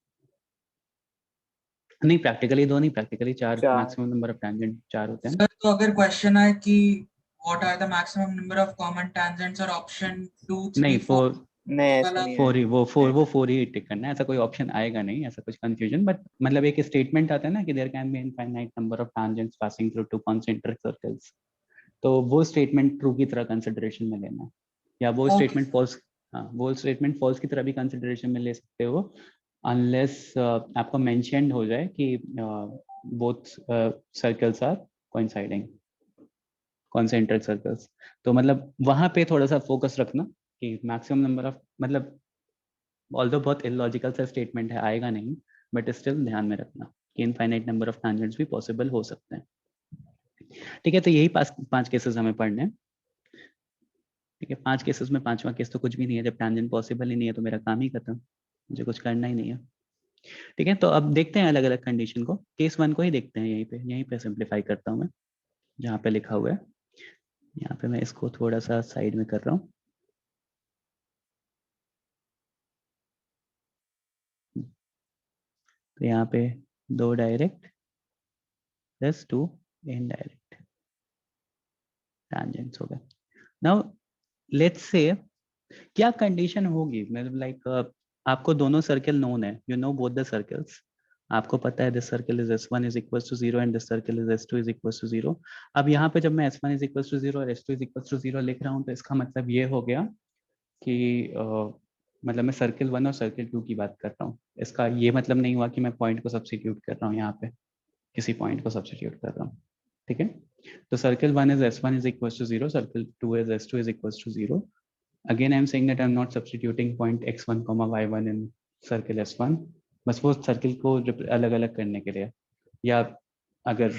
नहीं, प्रैक्टिकली 2 नहीं, practically 4 4 maximum number of tangent 4 होते हैं। सर तो अगर क्वेश्चन आए कि what are the maximum number of common tangents, और ऑप्शन 2 नहीं, 3 4 नहीं ऐसा वाला नहीं 4 ही, है। वो 4 ही टिक करना है, ऐसा कोई ऑप्शन आएगा नहीं, ऐसा कुछ कंफ्यूजन। बट मतलब एक स्टेटमेंट आता है ना कि there can be infinite number of tangents passing through 2 concentric circles, तो वो स्टेटमेंट ट्रू की तरह कंसिडरेशन में लेना है, या वो Okay. स्टेटमेंट फॉल्स, हाँ वो स्टेटमेंट फॉल्स की तरह भी कंसिडरेशन में ले सकते हो, अनलेस आपको मेंशन्ड हो जाए कि both circles are coinciding, concentric circles. तो मतलब वहां पे थोड़ा सा फोकस रखना कि मैक्सिमम नंबर ऑफ, मतलब ऑल्दो बहुत इलॉजिकल सा स्टेटमेंट है, आएगा नहीं, बट स्टिल ध्यान में रखना कि इनफाइनाइट नंबर ऑफ टैंजेंट्स भी पॉसिबल हो सकते हैं। ठीक है, तो यही 5 केसेस हमें पढ़ने हैं। ठीक है, 5 केसेस में 5वां केस तो कुछ भी नहीं है। जब टैंजेंट पॉसिबल ही नहीं है तो मेरा काम ही खत्म, मुझे कुछ करना ही नहीं है। ठीक है, तो अब देखते हैं अलग अलग कंडीशन को। केस 1 को ही देखते हैं, यहीं पे सिंप्लीफाई करता हूँ मैं, जहाँ पे लिखा हुआ है। यहाँ पे मैं इसको थोड़ा सा साइड में कर रहा हूँ। तो यहाँ पे 2 डायरेक्ट प्लस 2 इनडायरेक्ट टैंजेंट्स हो गए। नाउ लेट्स से क्या कंडीशन होगी, मतलब लाइक आपको दोनों सर्कल नोन है, you know both the circles, आपको पता है this circle is s1 is equal to 0 and this circle is s2 is equal to 0। अब यहाँ पे जब मैं s1 इज इक्वल टू 0 और s2 इज इक्वल टू 0 लिख रहा हूँ, तो इसका मतलब ये हो गया कि मतलब मैं सर्कल 1 और सर्कल 2 की बात कर रहा हूँ। इसका ये मतलब नहीं हुआ कि मैं पॉइंट को सब्स्टिट्यूट कर रहा हूँ, यहाँ पे किसी पॉइंट को सब्स्टिट्यूट कर रहा हूँ। ठीक है, तो circle 1 is s1 is equals to 0, circle 2 is s2 is equals to 0. Again I am saying that I am not substituting point x1 comma y1 in circle s1, बस वो सर्कल को अलग अलग करने के लिए, या अगर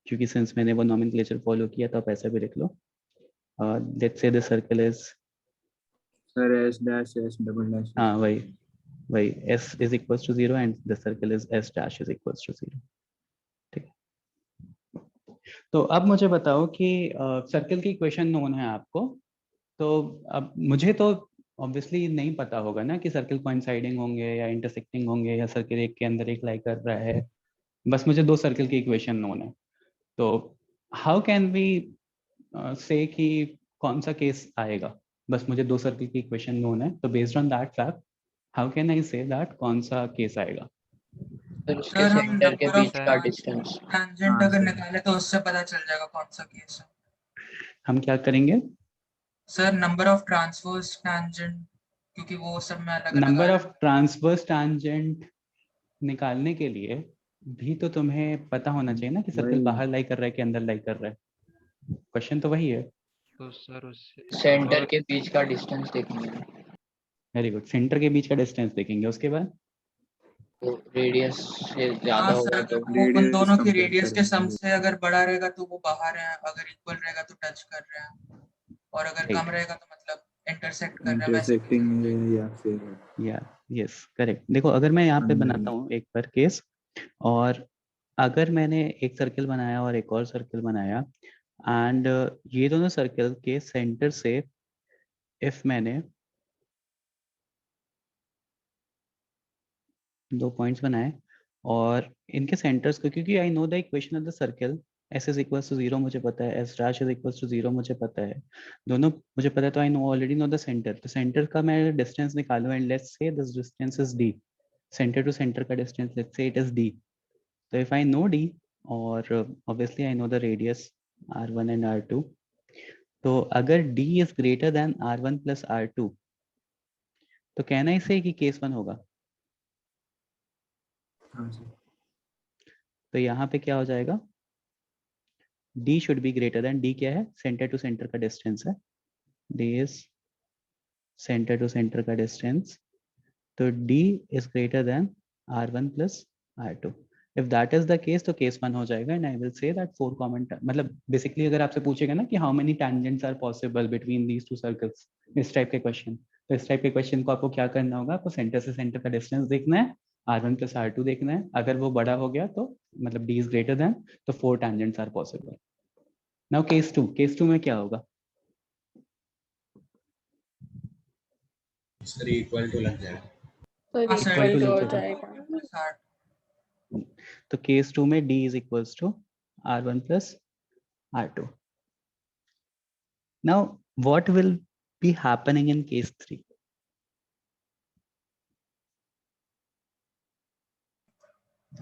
क्योंकि सिंस मैंने वो नॉमेनक्लेचर फॉलो किया तो आप ऐसा भी लिख लो। Let's say the circle is, sir s dash s double dash हाँ वही s is equals to 0 and the circle is s dash is equals to 0। ठीक, तो अब मुझे बताओ कि सर्कल की इक्वेशन नोन है आपको, तो अब मुझे तो ऑब्वियसली नहीं पता होगा ना कि सर्कल कोइंसाइडिंग होंगे या इंटरसेक्टिंग होंगे, या सर्कल एक के अंदर एक लाई कर रहा है। बस मुझे 2 सर्कल की इक्वेशन नोन है, तो हाउ कैन वी से कि कौन सा केस आएगा। बस मुझे 2 सर्कल की इक्वेशन नोन है, तो based on that fact how can I say that कौन सा केस आएगा। सर उसके सर हम सेंटर के नंबर बीच ऑफ का डिस्टेंस। टैंजेंट हाँ अगर सर निकाले तो उससे पता चल जाएगा कौन सा केस है। हम क्या करेंगे, sir number of transverse tangent, क्योंकि वो सब में अलग अलग नंबर ऑफ ट्रांसवर्स टैंजेंट निकालने के लिए भी तो तुम्हें पता होना चाहिए ना कि सर्कल वही बाहर लाई कर रहा है कि अंदर लाई कर रहा है। क्वेश्चन तो वही है। तो सर उससे सेंटर और के बीच का डिस्टेंस देखेंगे। वेरी गुड, सेंटर के बीच का डिस्टेंस देखेंगे, उसके बाद तो रेडियस से ज्यादा हाँ होगा सर, तो अगर वो उन Radius दोनों की compare रेडियस के करेंगे। सम से अगर बड़ा रहेगा तो वो बाहर है, अगर इक्वल रहेगा तो टच कर रहे हैं, और अगर Right. कम रहेगा तो मतलब इंटरसेक्ट कर रहे हैं, वैसे इंटरसेक्टिंग है या फिर या यस करेक्ट। देखो अगर मैं यहाँ पे बनाता हूँ एक बार केस, और अगर मैंने एक सर्कल बनाया और एक और सर्कल बनाया, एंड ये दोनों सर्कल के सेंटर से इफ मैंने 2 पॉइंट्स बनाए और इनके सेंटर्स को, क्योंकि I know the equation of the circle, S is equal to 0 मुझे पता है, S dash is equal to 0 मुझे पता है, दोनों मुझे पता है, तो I know already know the centre. तो सेंटर का मैं डिस्टेंस निकालूं, and let's say this distance is D, centre to centre का distance let's say it is D. तो इफ आई नो डी, और obviously I know the radius r1 and r2, तो अगर d is greater than r1 plus r2, तो कहना इसे कि case 1 होगा। हाँ सर। तो यहाँ पे क्या हो जाएगा, d should be greater than, d क्या है, सेंटर टू सेंटर का डिस्टेंस है, d is centre to centre का डिस्टेंस, तो d is greater than r1 plus r2। If that is the case तो केस 1 हो जाएगा, and I will say that 4 common, मतलब बेसिकली अगर आपसे पूछेगा ना कि how many tangents are possible between these two circles, इस टाइप के क्वेश्चन, तो इस टाइप के क्वेश्चन को आपको क्या करना होगा, आपको सेंटर से सेंटर का डिस्टेंस देखना है, r1 प्लस r2 देखना है, अगर वो बड़ा हो गया तो मतलब d इज ग्रेटर देन, तो 4 tangents are possible. Now case 2, case 2 में क्या होगा, सर इक्वल टू लग जाएगा। तो हाँ sir, Equal equal to to हो लग जाएगा। जाएगा। तो केस 2 में d is equals to r1 plus r2। Now what will be happening in case 3?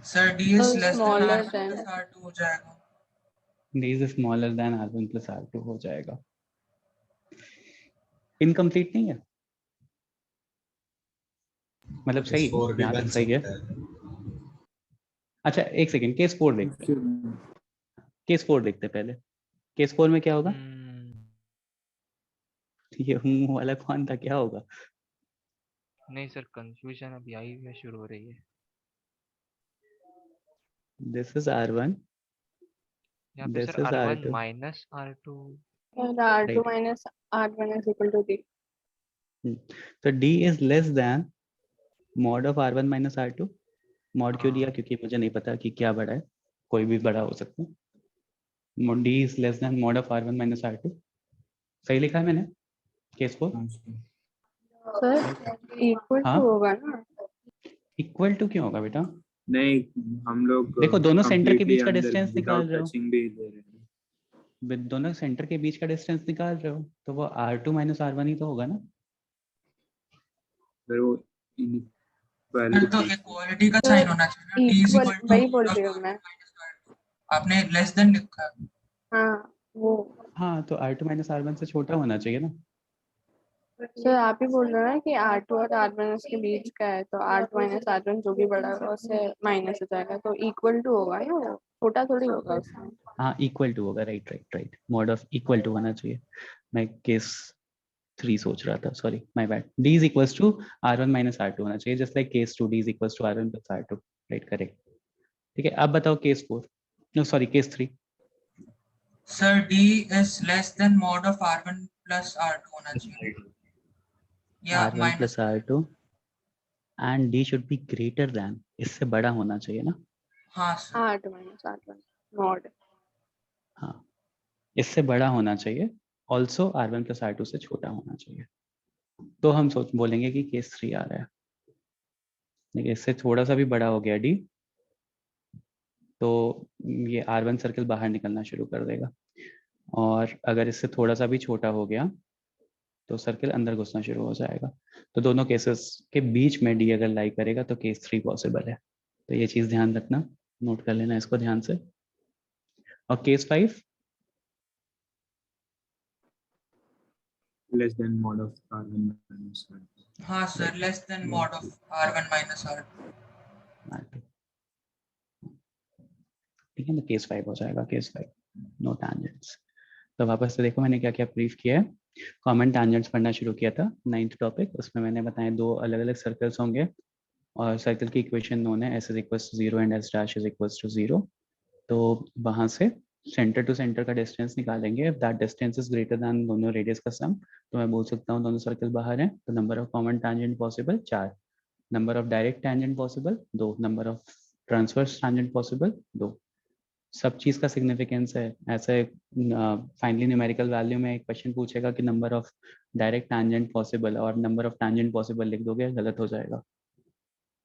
Sir d is So less than smaller r1 than plus r2 हो जाएगा। d is smaller than r1 plus r2 हो जाएगा। Incomplete नहीं है, मतलब सही है, 4 भी यहाँ बन तक सही है। सकता है। अच्छा एक सेकेंड, केस 4 देखते हैं, केस 4 देखते हैं पहले। केस 4 में क्या होगा, ये हूँ वाला कौन था, क्या होगा, नहीं सर, कंफ्यूजन अभी आई हुई है, शुरू हो रही है। दिस इज r1, यहाँ पे this sir is r1 r2, minus r2। r2 right. minus r1 is equal to d. तो d is less than mod of r1 minus r2। Mod क्यों दिया, हाँ क्योंकि मुझे नहीं पता कि क्या बड़ा है, कोई भी बड़ा हो सकता है। d is less than mod of r1 minus r2, सही लिखा है मैंने केस 4। सर इक्वल हाँ, टू होगा ना। इक्वल टू क्यों होगा बेटा, नहीं, हम लोग देखो दोनों सेंटर के completely बीच का अंदर डिस्टेंस निकाल without रहे हो, touching भी ले रहे हैं। दोनों सेंटर के बीच का डिस्टेंस निकाल रहे हो, तो वो r2 माइनस r1 ही तो होगा ना। फिर वो फिर तो inequality इक्वालिटी का साइन होना चाहिए ना, d is equal equal to वही बोल mod रही of हूँ मैं। r1 minus r2। आपने लेस देन लिखा है। हाँ वो हाँ तो r2 माइनस r1 से छोटा होना चाहिए ना। सर आप ही बोल रहे हो ना कि r2 और r1 के बीच का है, तो r2 minus r1 जो भी बड़ा होगा उससे माइनस हो जाएगा, तो इक्वल टू होगा ना, वो छोटा थोड़ी होगा उसमें। हाँ इक्वल टू होगा, right right right, mod of equal to होना चाहिए। मैं केस 3 सोच रहा था, sorry my bad. d is equals to r1 minus r2 होना चाहिए, just like case 2 d is equals to r1 plus r2, right correct. ठीक है, अब बताओ case 4, no sorry case 3। Sir d is less than mod of r1 plus r2 होना चाहिए, या r1 minus. Plus r2 and d should be greater then, इससे बड़ा होना चाहिए ना। हाँ sir. r2 minus r1 mod। हाँ इससे बड़ा होना चाहिए, ऑल्सो r1 प्लस r2 से छोटा होना चाहिए। तो हम सोच बोलेंगे कि केस 3 आ रहा है, देखिए इससे थोड़ा सा भी बड़ा हो गया d, तो ये r1 सर्कल बाहर निकलना शुरू कर देगा, और अगर इससे थोड़ा सा भी छोटा हो गया तो सर्कल अंदर घुसना शुरू हो जाएगा। तो दोनों केसेस के बीच में d अगर लाई करेगा तो केस 3 पॉसिबल है। तो ये चीज ध्यान रखना, नोट कर लेना इसको ध्यान से। और case 5, less than mod of r1 minus r2। हाँ sir, less than mod of r1 minus r2। ठीक है, तो केस 5 हो जाएगा, केस 5 नो टैंजेंट्स। तो वापस से देखो मैंने क्या क्या ब्रीफ किया है। कॉमन टैंजेंट्स पढ़ना शुरू किया था 9th टॉपिक, उसमें मैंने बताया 2 अलग अलग सर्कल्स होंगे, और सर्कल की इक्वेशन नोन है, S is equal to 0 and S dash is equal to 0। तो वहाँ से सेंटर टू सेंटर का डिस्टेंस निकालेंगे। If that distance is greater than दोनों रेडियस का सम, तो मैं बोल सकता हूँ दोनों सर्कल बाहर हैं। तो number of common tangent possible 4, number of direct tangent possible 2, number of transverse tangent possible 2। सब चीज़ का सिग्निफिकेंस है। ऐसे फाइनली न्यूमेरिकल वैल्यू में एक क्वेश्चन पूछेगा कि number of direct tangent possible, और नंबर ऑफ टैंजेंट पॉसिबल लिख दोगे, गलत हो जाएगा।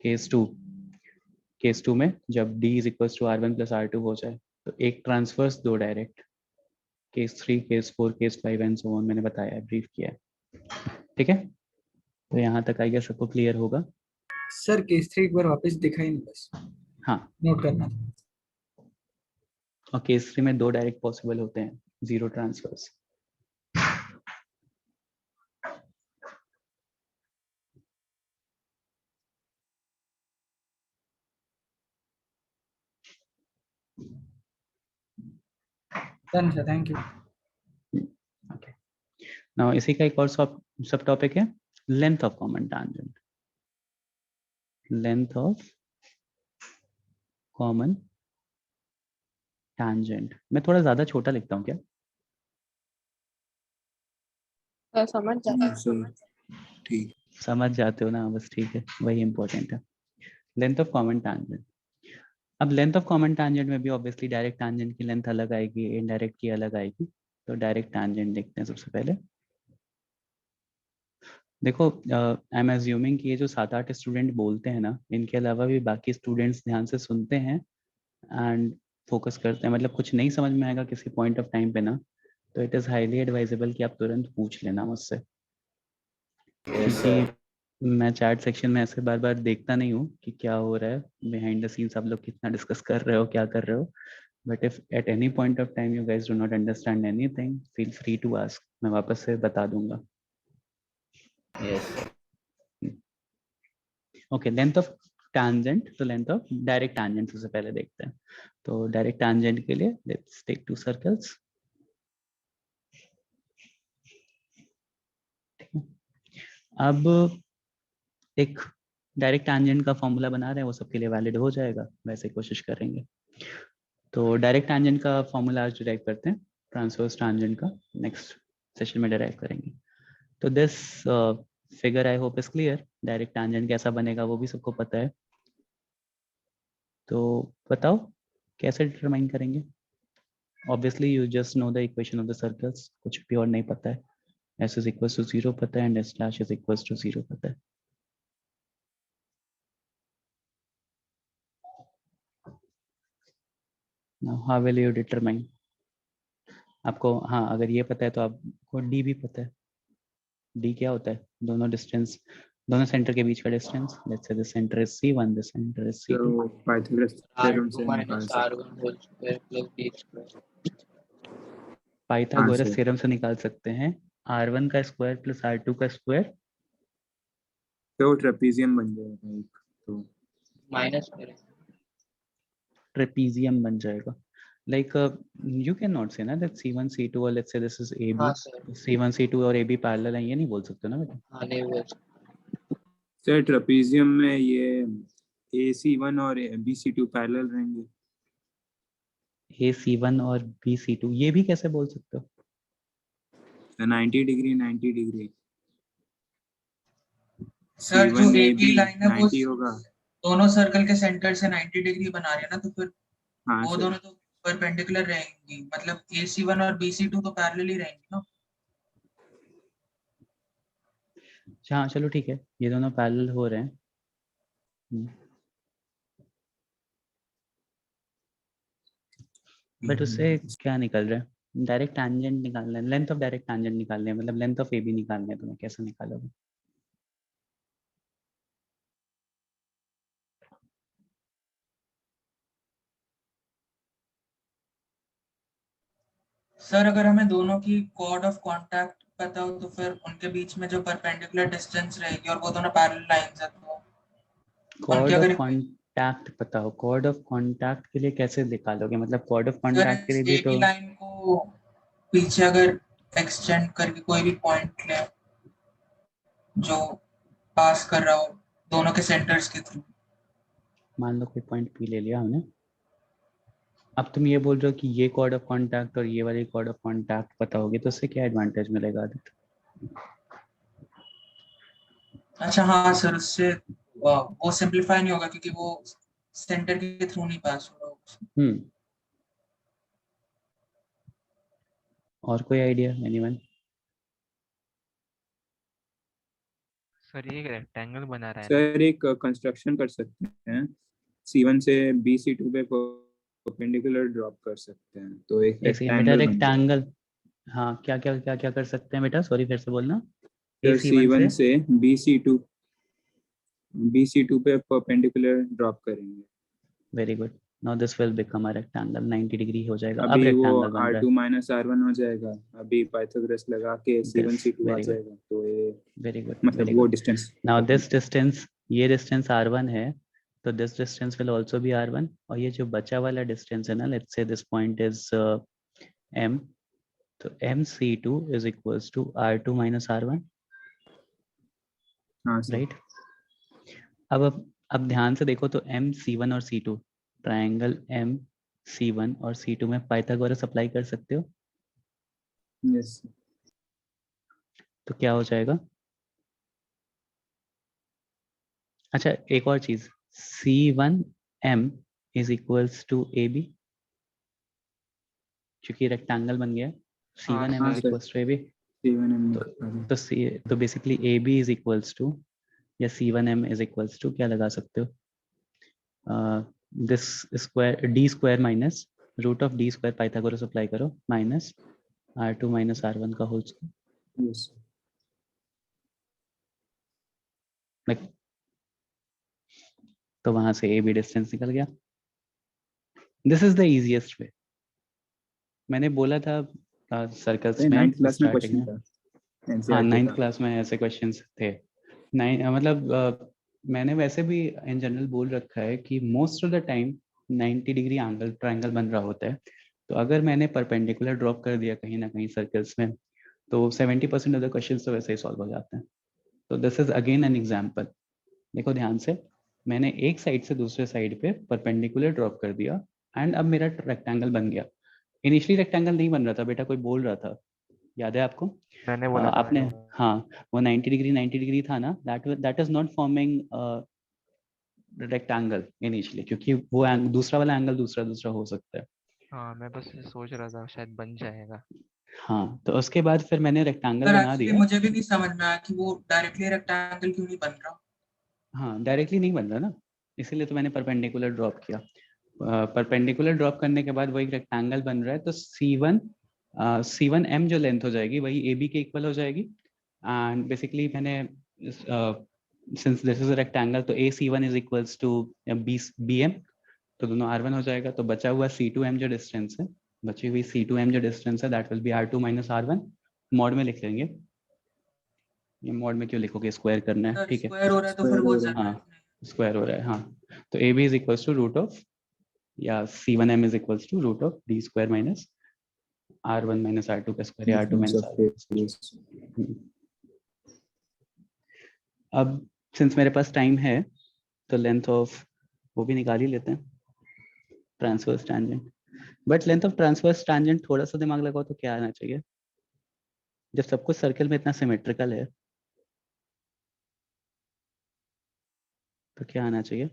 केस 2 में जब d is equal to r1 plus r2 हो जाए तो एक transverse 2 direct. Case 3, case 4, case 5 and so on मैंने बताया है, ब्रीफ किया है। ठीक है, तो यहाँ तक आई गेस सबको क्लियर होगा। सर केस 3 एक बार वापस दिखाई नहीं, बस हाँ, नोट करना था। और केस 3 में 2 डायरेक्ट पॉसिबल होते हैं, 0 transverse. Done sir, thank you. Okay, now इसी का एक और सब टॉपिक है length of common tangent. Length of common tangent मैं थोड़ा ज्यादा छोटा लिखता हूँ क्या? तो समझ जाते सर ठीक। समझ जाते हो ना, बस ठीक है, वही इंपॉर्टेंट है। Length of common tangent. अब लेंथ ऑफ कॉमन टैंजेंट में भी ऑब्वियसली डायरेक्ट टैंजेंट की लेंथ अलग आएगी, इनडायरेक्ट की अलग आएगी। तो डायरेक्ट टैंजेंट देखते हैं सबसे पहले। देखो, आई एम एज्यूमिंग कि ये जो 7-8 स्टूडेंट बोलते हैं ना, इनके अलावा भी बाकी स्टूडेंट्स ध्यान से सुनते हैं एंड फोकस करते हैं। मतलब कुछ नहीं समझ में आएगा किसी पॉइंट ऑफ टाइम पे ना, तो इट इज़ हाईली एडवाइजेबल कि आप तुरंत पूछ लेना मुझसे। क्योंकि मैं चैट सेक्शन में ऐसे बार बार देखता नहीं हूँ कि क्या हो रहा है बिहाइंड द सीन्स, आप लोग कितना डिस्कस कर रहे हो, क्या कर रहे हो। But if at any point of time you guys do not understand anything, feel free to ask, मैं वापस से बता दूंगा। ओके, लेंथ ऑफ टैंजेंट, तो लेंथ ऑफ डायरेक्ट टैंजेंट सबसे पहले देखते हैं। तो डायरेक्ट टैंजेंट के लिए लेट्स टेक 2 सर्कल्स। अब एक डायरेक्ट टैंजेंट का फॉर्मूला बना रहे हैं, वो सबके लिए वैलिड हो जाएगा, वैसे कोशिश करेंगे। तो डायरेक्ट टैंजेंट का फॉर्मूला आज डिराइव करते हैं, ट्रांसवर्स टैंजेंट का नेक्स्ट सेशन में डिराइव करेंगे। तो this figure I hope is clear. Direct tangent कैसा बनेगा वो भी सबको पता है। तो बताओ कैसे डिटरमाइन करेंगे? Obviously you just no the equation of the circles, कुछ भी और नहीं पता है। s इज इक्वल टू 0 पता है and s dash is equal to 0 पता है। Now how will you determine? आपको, हाँ, अगर ये पता है तो आपको d भी पता है। d क्या होता है? दोनों डिस्टेंस, दोनों सेंटर के बीच का distance. Let's say the centre is c1, the centre is c2। तो पाइथागोरस थ्योरम से R2 निकाल minus सकते R1 whole square plus B square। Pythagoras sir. Theorem से निकाल सकते हैं r1 का स्क्वायर प्लस r2 का स्क्वायर। तो ट्रेपेजियम बन जाएगा एक, तो माइनस करें। ट्रेपेजियम बन जाएगा। Like you cannot say ना that c1 c2 or let's say this is ab, हाँ सर, c1 c2 और ab पैरेलल है, ये नहीं बोल सकते ना बेटा। हाँ नहीं हुआ सर ट्रेपेजियम में ये AC1 और BC2 पैरेलल रहेंगे। ac1 और bc2 ये भी कैसे बोल सकते हो? 90 डिग्री 90 डिग्री। सर जो C1 AB AB लाइन है वो 90 होगा। दोनों सर्कल के सेंटर से 90 डिग्री बना रहे हैं ना, तो फिर हाँ वो सर। दोनों तो परपेंडिकुलर रहेंगी, मतलब AC1 और BC2 तो पैरेलल ही रहेंगी ना। हाँ चलो ठीक है, ये दोनों पैरेलल हो रहे हैं। बट उससे क्या निकल रहा है? डायरेक्ट टैंजेंट निकालना है, लेंथ ऑफ डायरेक्ट टैंजेंट निकालने है, मतलब लेंथ ऑफ AB निकालने है। तुम्हें कैसे निकालोगे? सर अगर हमें दोनों की कॉर्ड ऑफ कांटेक्ट पता हो तो फिर उनके बीच में जो परपेंडिकुलर डिस्टेंस रहेगी और वो दोनों पैरेलल लाइंस है, तो कॉर्ड ऑफ कांटेक्ट पता हो, कॉर्ड ऑफ कांटेक्ट के लिए कैसे निकालोगे? मतलब कॉर्ड ऑफ कांटेक्ट के लिए भी तो AB लाइन को पीछे अगर एक्सटेंड करके कोई भी पॉइंट ले जो पास कर रहा हो दोनों के सेंटर्स के थ्रू। मान लो कोई पॉइंट पी ले लिया हमने, अब तुम ये बोल रहे हो कि ये कॉर्ड ऑफ कॉन्टैक्ट और ये वाली कॉर्ड ऑफ कॉन्टैक्ट पता होगी, तो उससे क्या एडवांटेज मिलेगा आदित्य? अच्छा हाँ सर, उससे वो सिंपलीफाई नहीं होगा क्योंकि वो सेंटर के थ्रू नहीं पास हो रहा। और कोई आइडिया एनीवन? सर ये एक रेक्टेंगल बना रहा है ना? सर एक कंस्ट्रक्शन कर सकते हैं, C1 से BC2 पे परपेंडिकुलर ड्रॉप कर सकते हैं, तो एक एक सेकंड बेटा, रेक्टेंगल बन जाएगा। रेक्टेंगल, हाँ क्या क्या क्या क्या कर सकते हैं बेटा, सॉरी फिर से बोलना। सर AC1 C1 से से BC2 पे परपेंडिकुलर ड्रॉप करेंगे। Very good, now this will become a rectangle, 90 degree हो जाएगा, अब अभी वो रेक्टेंगल बन रहा R2 माइनस R1 हो जाएगा, अभी पाइथागोरस लगा के है। C1 this C2 uh very good, जाएगा, तो ये वेरी गुड, मतलब वेरी वो गुड। डिस्टेंस नाउ खत्म। दिस डिस्टेंस, ये डिस्टेंस R1 है, तो this distance will also be R1, और ये जो बचा वाला डिस्टेंस है ना, let's say this point is M, तो MC2 is equals to R2 minus R1, हाँ सर। राइट? अब ध्यान से देखो तो MC1 और C2, ट्रायंगल MC1 और C2 में पाइथागोरस अप्लाई कर सकते हो, यस। तो क्या हो जाएगा? अच्छा एक और चीज, C1M is equals to AB, क्योंकि रेक्टेंगल बन गया, हाँ C1M हाँ is sir. Sir, equals to AB, C1 M तो निकाल। तो basically AB is equals to, या C1M इज इक्वल्स टू क्या लगा सकते हो, this square D square minus root of D square, Pythagoras apply करो, माइनस R2 माइनस R1 का होल स्क्वायर, यस। तो वहां से AB डिस्टेंस निकल गया। दिस इज द इजीएस्ट वे, मैंने बोला था सर्कल्स ये में 9th क्लास में स्टार्टिंग क्वेश्चन में। था, हाँ NCERT 9th का। क्लास में ऐसे क्वेश्चंस थे। मतलब मैंने वैसे भी इन जनरल बोल रखा है कि most of the time 90 degree angle triangle बन रहा होता है, तो अगर मैंने परपेंडिकुलर ड्रॉप कर दिया कहीं ना कहीं सर्कल्स में, तो 70% ऑफ द क्वेश्चंस तो वैसे ही सॉल्व हो जाते हैं। तो this is again an example, देखो ध्यान से, मैंने एक साइड से दूसरे साइड पे परपेंडिकुलर ड्रॉप कर दिया एंड अब मेरा रेक्टेंगल बन गया। इनिशियली रेक्टेंगल नहीं बन रहा था बेटा, कोई बोल रहा था, याद है आपको? मैंने बोला था, आपने, हाँ वो 90 डिग्री था ना, that is not forming rectangle initially, क्योंकि वो दूसरा वाला एंगल दूसरा दूसरा हो सकता है। हाँ मैं बस ये सोच रहा था शायद बन जाएगा। हाँ तो उसके बाद फिर मैंने रेक्टेंगल सर बना एक्चुअली दिया। मुझे भी नहीं समझ में आया कि वो डायरेक्टली रेक्टेंगल क्यों नहीं बन रहा। हाँ डायरेक्टली नहीं बन रहा ना, इसीलिए तो मैंने परपेंडिकुलर ड्रॉप किया। परपेंडिकुलर ड्रॉप करने के बाद वो एक रेक्टेंगल बन रहा है, तो C1M जो लेंथ हो जाएगी वही AB के इक्वल हो जाएगी, एंड बेसिकली मैंने since this is a rectangle, तो AC1 is equals to BM, तो दोनों R1 हो जाएगा, तो बचा हुआ C2M जो डिस्टेंस है, बची हुई C2M जो डिस्टेंस है, that will B R2 minus R1, mod में लिख लेंगे। ये मॉड में क्यों लिखोगे, स्क्वायर करना है, सर ठीक है। स्क्वायर हो रहा है तो फिर स्क्वायर वो हो रहा है। हाँ जरूरत नहीं। स्क्वायर हो रहा है, हाँ, तो AB is equals to root of, या C1M is equals to root of D square minus R1 minus R2 का स्क्वायर, या R2 Difference minus of R1 का phase. स्क्वायर। अब सिंस मेरे पास टाइम है, तो लेंथ ऑफ वो भी निकाल ही लेते हैं, transverse tangent. But length of transverse tangent थोड़ा सा दिमाग लगाओ तो क्या आना चाहिए, जब सब कुछ सर्कल में इतना सिमेट्रिकल है, तो क्या आना चाहिए,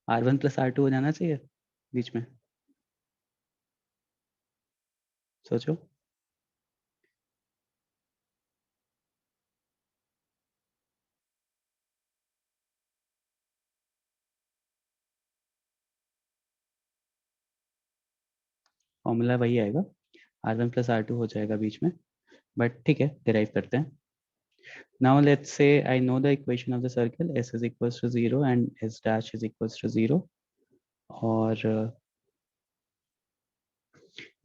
R1 प्लस R2 हो जाना चाहिए बीच में, सोचो। फॉर्मूला वही आएगा, R1 प्लस R2 हो जाएगा बीच में, बट ठीक है डिराइव करते हैं। Now let's say I know the equation of the circle, S is equals to 0 and S dash is equals to 0, और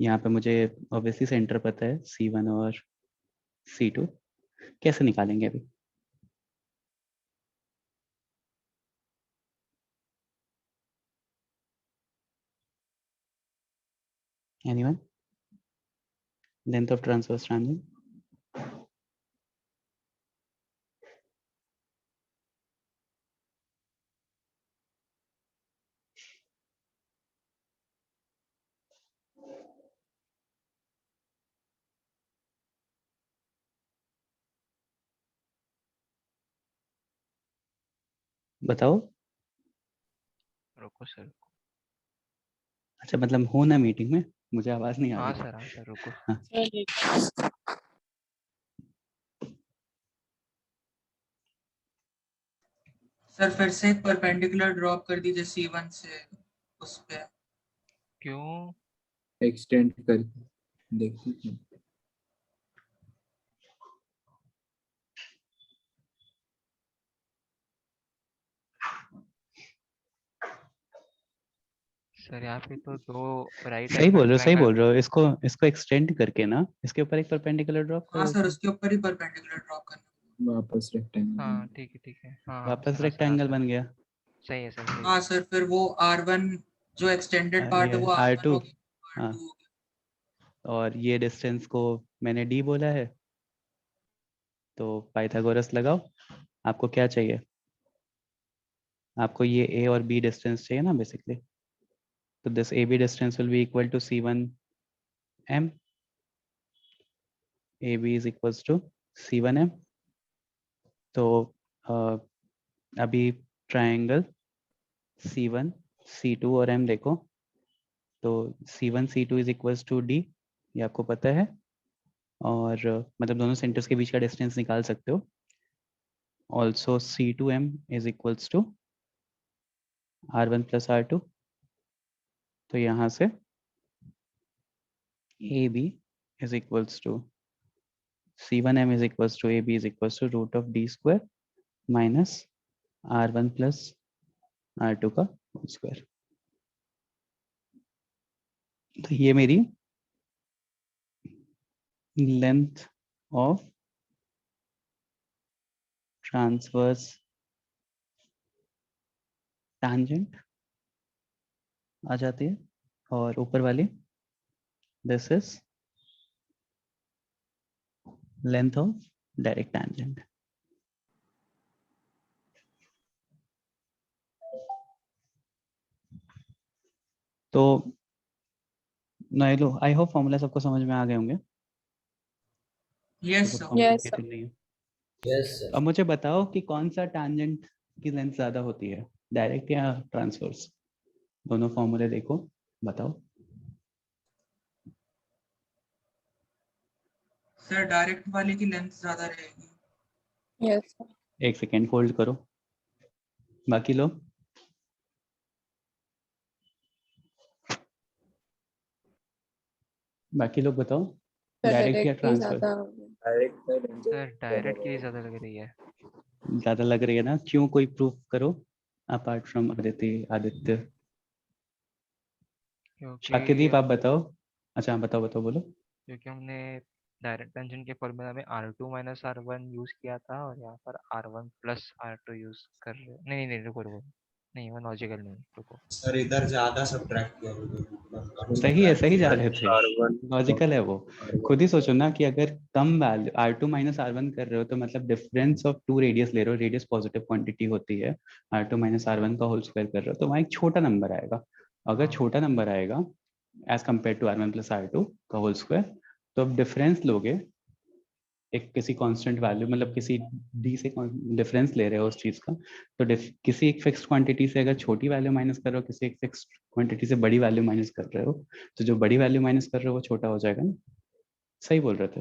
यहाँ पे मुझे ऑब्वियसली सेंटर पता है C1 और C2, कैसे निकालेंगे अभी? Anyone? Length of transverse triangle? बताओ। रुको सर। अच्छा मतलब हो ना मीटिंग में, मुझे आवाज नहीं आ हाँ रही। सर, हाँ सर, रुको। हाँ। सर फिर से एक परपेंडिकुलर ड्रॉप कर दीजिए C1 से उस पे। क्यों? एक्सटेंड करके देखते हैं। सर यहाँ पे तो दो राइट सही बोल रहे हो, सही ट्रायंगल। बोल रहे हो। इसको एक्सटेंड करके ना इसके ऊपर एक परपेंडिकुलर ड्रॉप कर हाँ सर, देते हैं। उसके ऊपर ही परपेंडिकुलर ड्रॉप करना। वापस रेक्टेंगल। हाँ ठीक है, ठीक है। हाँ हाँ वापस सर, हाँ सर, हाँ रेक्टेंगल सर। बन गया। सही है सर, सही है। हाँ सर, फिर वो R1 जो एक्सटेंडेड पार्ट है ये वो R1 R2। हो गया, हाँ, R2 हो गया। और ये डिस्टेंस को मैंने D बोला है, तो पाइथागोरस लगाओ। आपको क्या चाहिए? आपको ये A और B डिस्टेंस चाहिए ना बेसिकली। तो this AB distance will be equal to C1M, AB is equals to C1M। तो अभी ट्रायंगल C1 C2 और M देखो, तो C1 C2 is equals to D, ये आपको पता है। और मतलब दोनों सेंटर्स के बीच का डिस्टेंस निकाल सकते हो। Also C2M is equals to R1 plus R2। तो यहाँ से AB is equals to C1M is equals to AB is equals to root of D square minus R1 plus R2 का whole square। तो ये मेरी लेंथ ऑफ ट्रांसवर्स tangent आ जाती है, और ऊपर वाली this is length of direct tangent। तो नोएलो, आई होप फॉर्मूला सबको समझ में आ गए होंगे। यस बहुत सर। कॉम्प्लिकेटेड नहीं है। Yes sir. अब मुझे बताओ कि कौन सा tangent की लेंथ ज्यादा होती है, डायरेक्ट या ट्रांसवर्स? दोनों फॉर्मूले देखो, बताओ। सर डायरेक्ट वाले की लेंथ ज्यादा रहेगी। Yes sir. एक सेकेंड होल्ड करो। बाकी लोग? बाकी लोग बताओ, सर डायरेक्ट या डायरेक्ट ही ट्रांसफर? ज्यादा होगी। डायरेक्ट सर डायरेक्ट की ज्यादा लग रही है। ज्यादा लग रही है ना? क्यों, कोई प्रूफ करो अपार्ट फ्रॉम आदित्य। शाकिदीप आप क्योंकि बताओ। अच्छा बताओ बताओ, बोलो। क्योंकि हमने डायरेक्ट टेंशन के फॉर्मूला में R2 माइनस R1 यूज किया था, और यहाँ पर R1 प्लस R2 यूज कर रहे हैं। नहीं नहीं, रुको रुको, नहीं वो लॉजिकल नहीं, रुको। सर इधर ज्यादा सब्ट्रैक्ट किया। सही है, सही जा रहे थे, R1 लॉजिकल है वो। खुद ही सोचो ना कि अगर कम वैल्यू R2 माइनस R1 कर रहे हो, तो मतलब डिफरेंस ऑफ टू रेडियस ले रहे हो, रेडियस पॉजिटिव क्वांटिटी होती है। R2 माइनस R1 का होल स्क्वायर कर रहे हो, तो वहाँ एक छोटा नंबर आएगा। अगर हाँ छोटा नंबर आएगा as compare to R1 plus R2 का होल स्क्वायर, तो अब डिफरेंस लोगे एक किसी कांस्टेंट वैल्यू, मतलब किसी डी से डिफरेंस ले रहे हो उस चीज का। तो किसी एक फिक्स्ड क्वांटिटी से अगर छोटी वैल्यू माइनस कर रहे हो, किसी एक फिक्स्ड क्वांटिटी से बड़ी वैल्यू माइनस कर रहे हो, तो जो बड़ी वैल्यू माइनस कर रहे हो वो छोटा हो जाएगा ना। सही बोल रहे थे?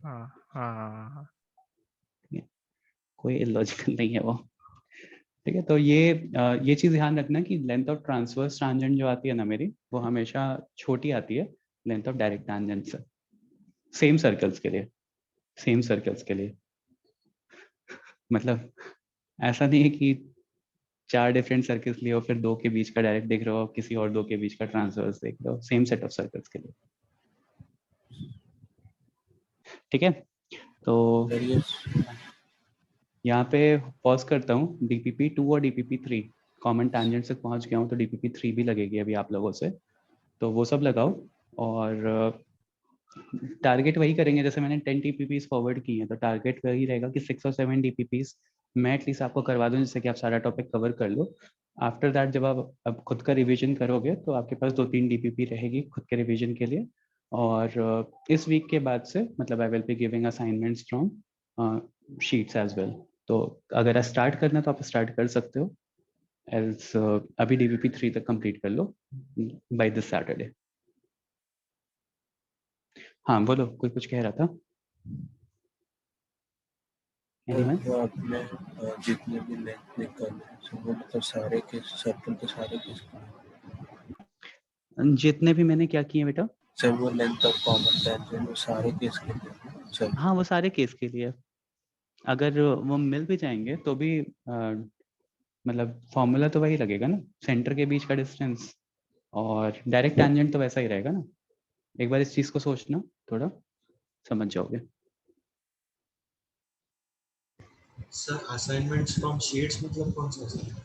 हाँ हाँ हाँ हाँ। कोई इलॉजिकल नहीं है वो। ठीक है, तो ये चीज ध्यान रखना कि लेंथ ऑफ ट्रांसवर्स टैंजेंट जो आती है ना मेरी, वो हमेशा छोटी आती है लेंथ ऑफ डायरेक्ट टैंजेंट से, सेम सर्कल्स के लिए, सेम सर्कल्स के लिए। मतलब ऐसा नहीं है कि 4 डिफरेंट सर्कल्स लिए हो, फिर 2 के बीच का डायरेक्ट देख रहे हो, किसी और 2 के बीच का ट्रांसवर्स देख रहे हो, सेम सेट ऑफ सर्कल्स के लिए। ठीक है, तो यहाँ पे पॉज करता हूँ। DPP2 और DPP3 कॉमन टैंजेंट से पहुंच गया हूँ, तो DPP3 भी लगेगी अभी आप लोगों से, तो वो सब लगाओ। और टारगेट वही करेंगे जैसे मैंने 10 DPPs फॉरवर्ड की हैं, तो टारगेट वही रहेगा कि 6 और 7 DPPs मैं एटलीस्ट आपको करवा दूं, जिससे कि आप सारा टॉपिक कवर कर लो। आफ्टर दैट जब आप अब खुद का रिवीजन करोगे, तो आपके पास 2-3 DPP रहेगी खुद के रिवीजन के लिए। और इस वीक के बाद से मतलब I will be giving assignments from sheets as well. तो अगर स्टार्ट करना तो आप स्टार्ट कर सकते हो, एल्स अभी DBP 3 तक कंप्लीट कर लो बाय दिस सैटरडे। हाँ बोलो, कोई कुछ कह रहा था? Anyone? तो आपने जितने भी लेंथ निकाले सो वो मतलब सारे के सर्कल के सारे केस जितने भी मैंने क्या किए बेटा? सर वो लेंथ ऑफ कॉमन टेंजेंट वो सारे केस के लिए सर। हाँ वो सारे केस के लिए, अगर वो मिल भी जाएंगे तो भी मतलब फॉर्मूला तो वही लगेगा ना, सेंटर के बीच का डिस्टेंस और डायरेक्ट टैंजेंट तो वैसा ही रहेगा ना। एक बार इस चीज को सोचना, थोड़ा समझ जाओगे। सर असाइनमेंट्स फ्रॉम शीट्स मतलब कौन सा सर?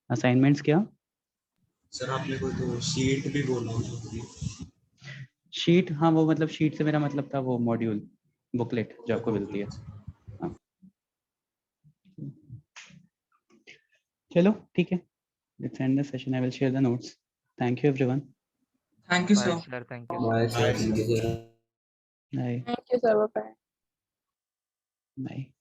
असाइनमेंट्स क्या? सर आपने कोई तो शीट भी बोला था। शीट, हाँ वो मतलब शीट से मेरा मतलब था वो मॉड्यूल बुकलेट जो आपको मिलती है। हाँ चलो ठीक है, let's end the session. I will share the notes. Thank you everyone. Thank you bye sir. Sir, thank you bye sir. Sir, thank you sir. Bye thank you sir, bye. Bye.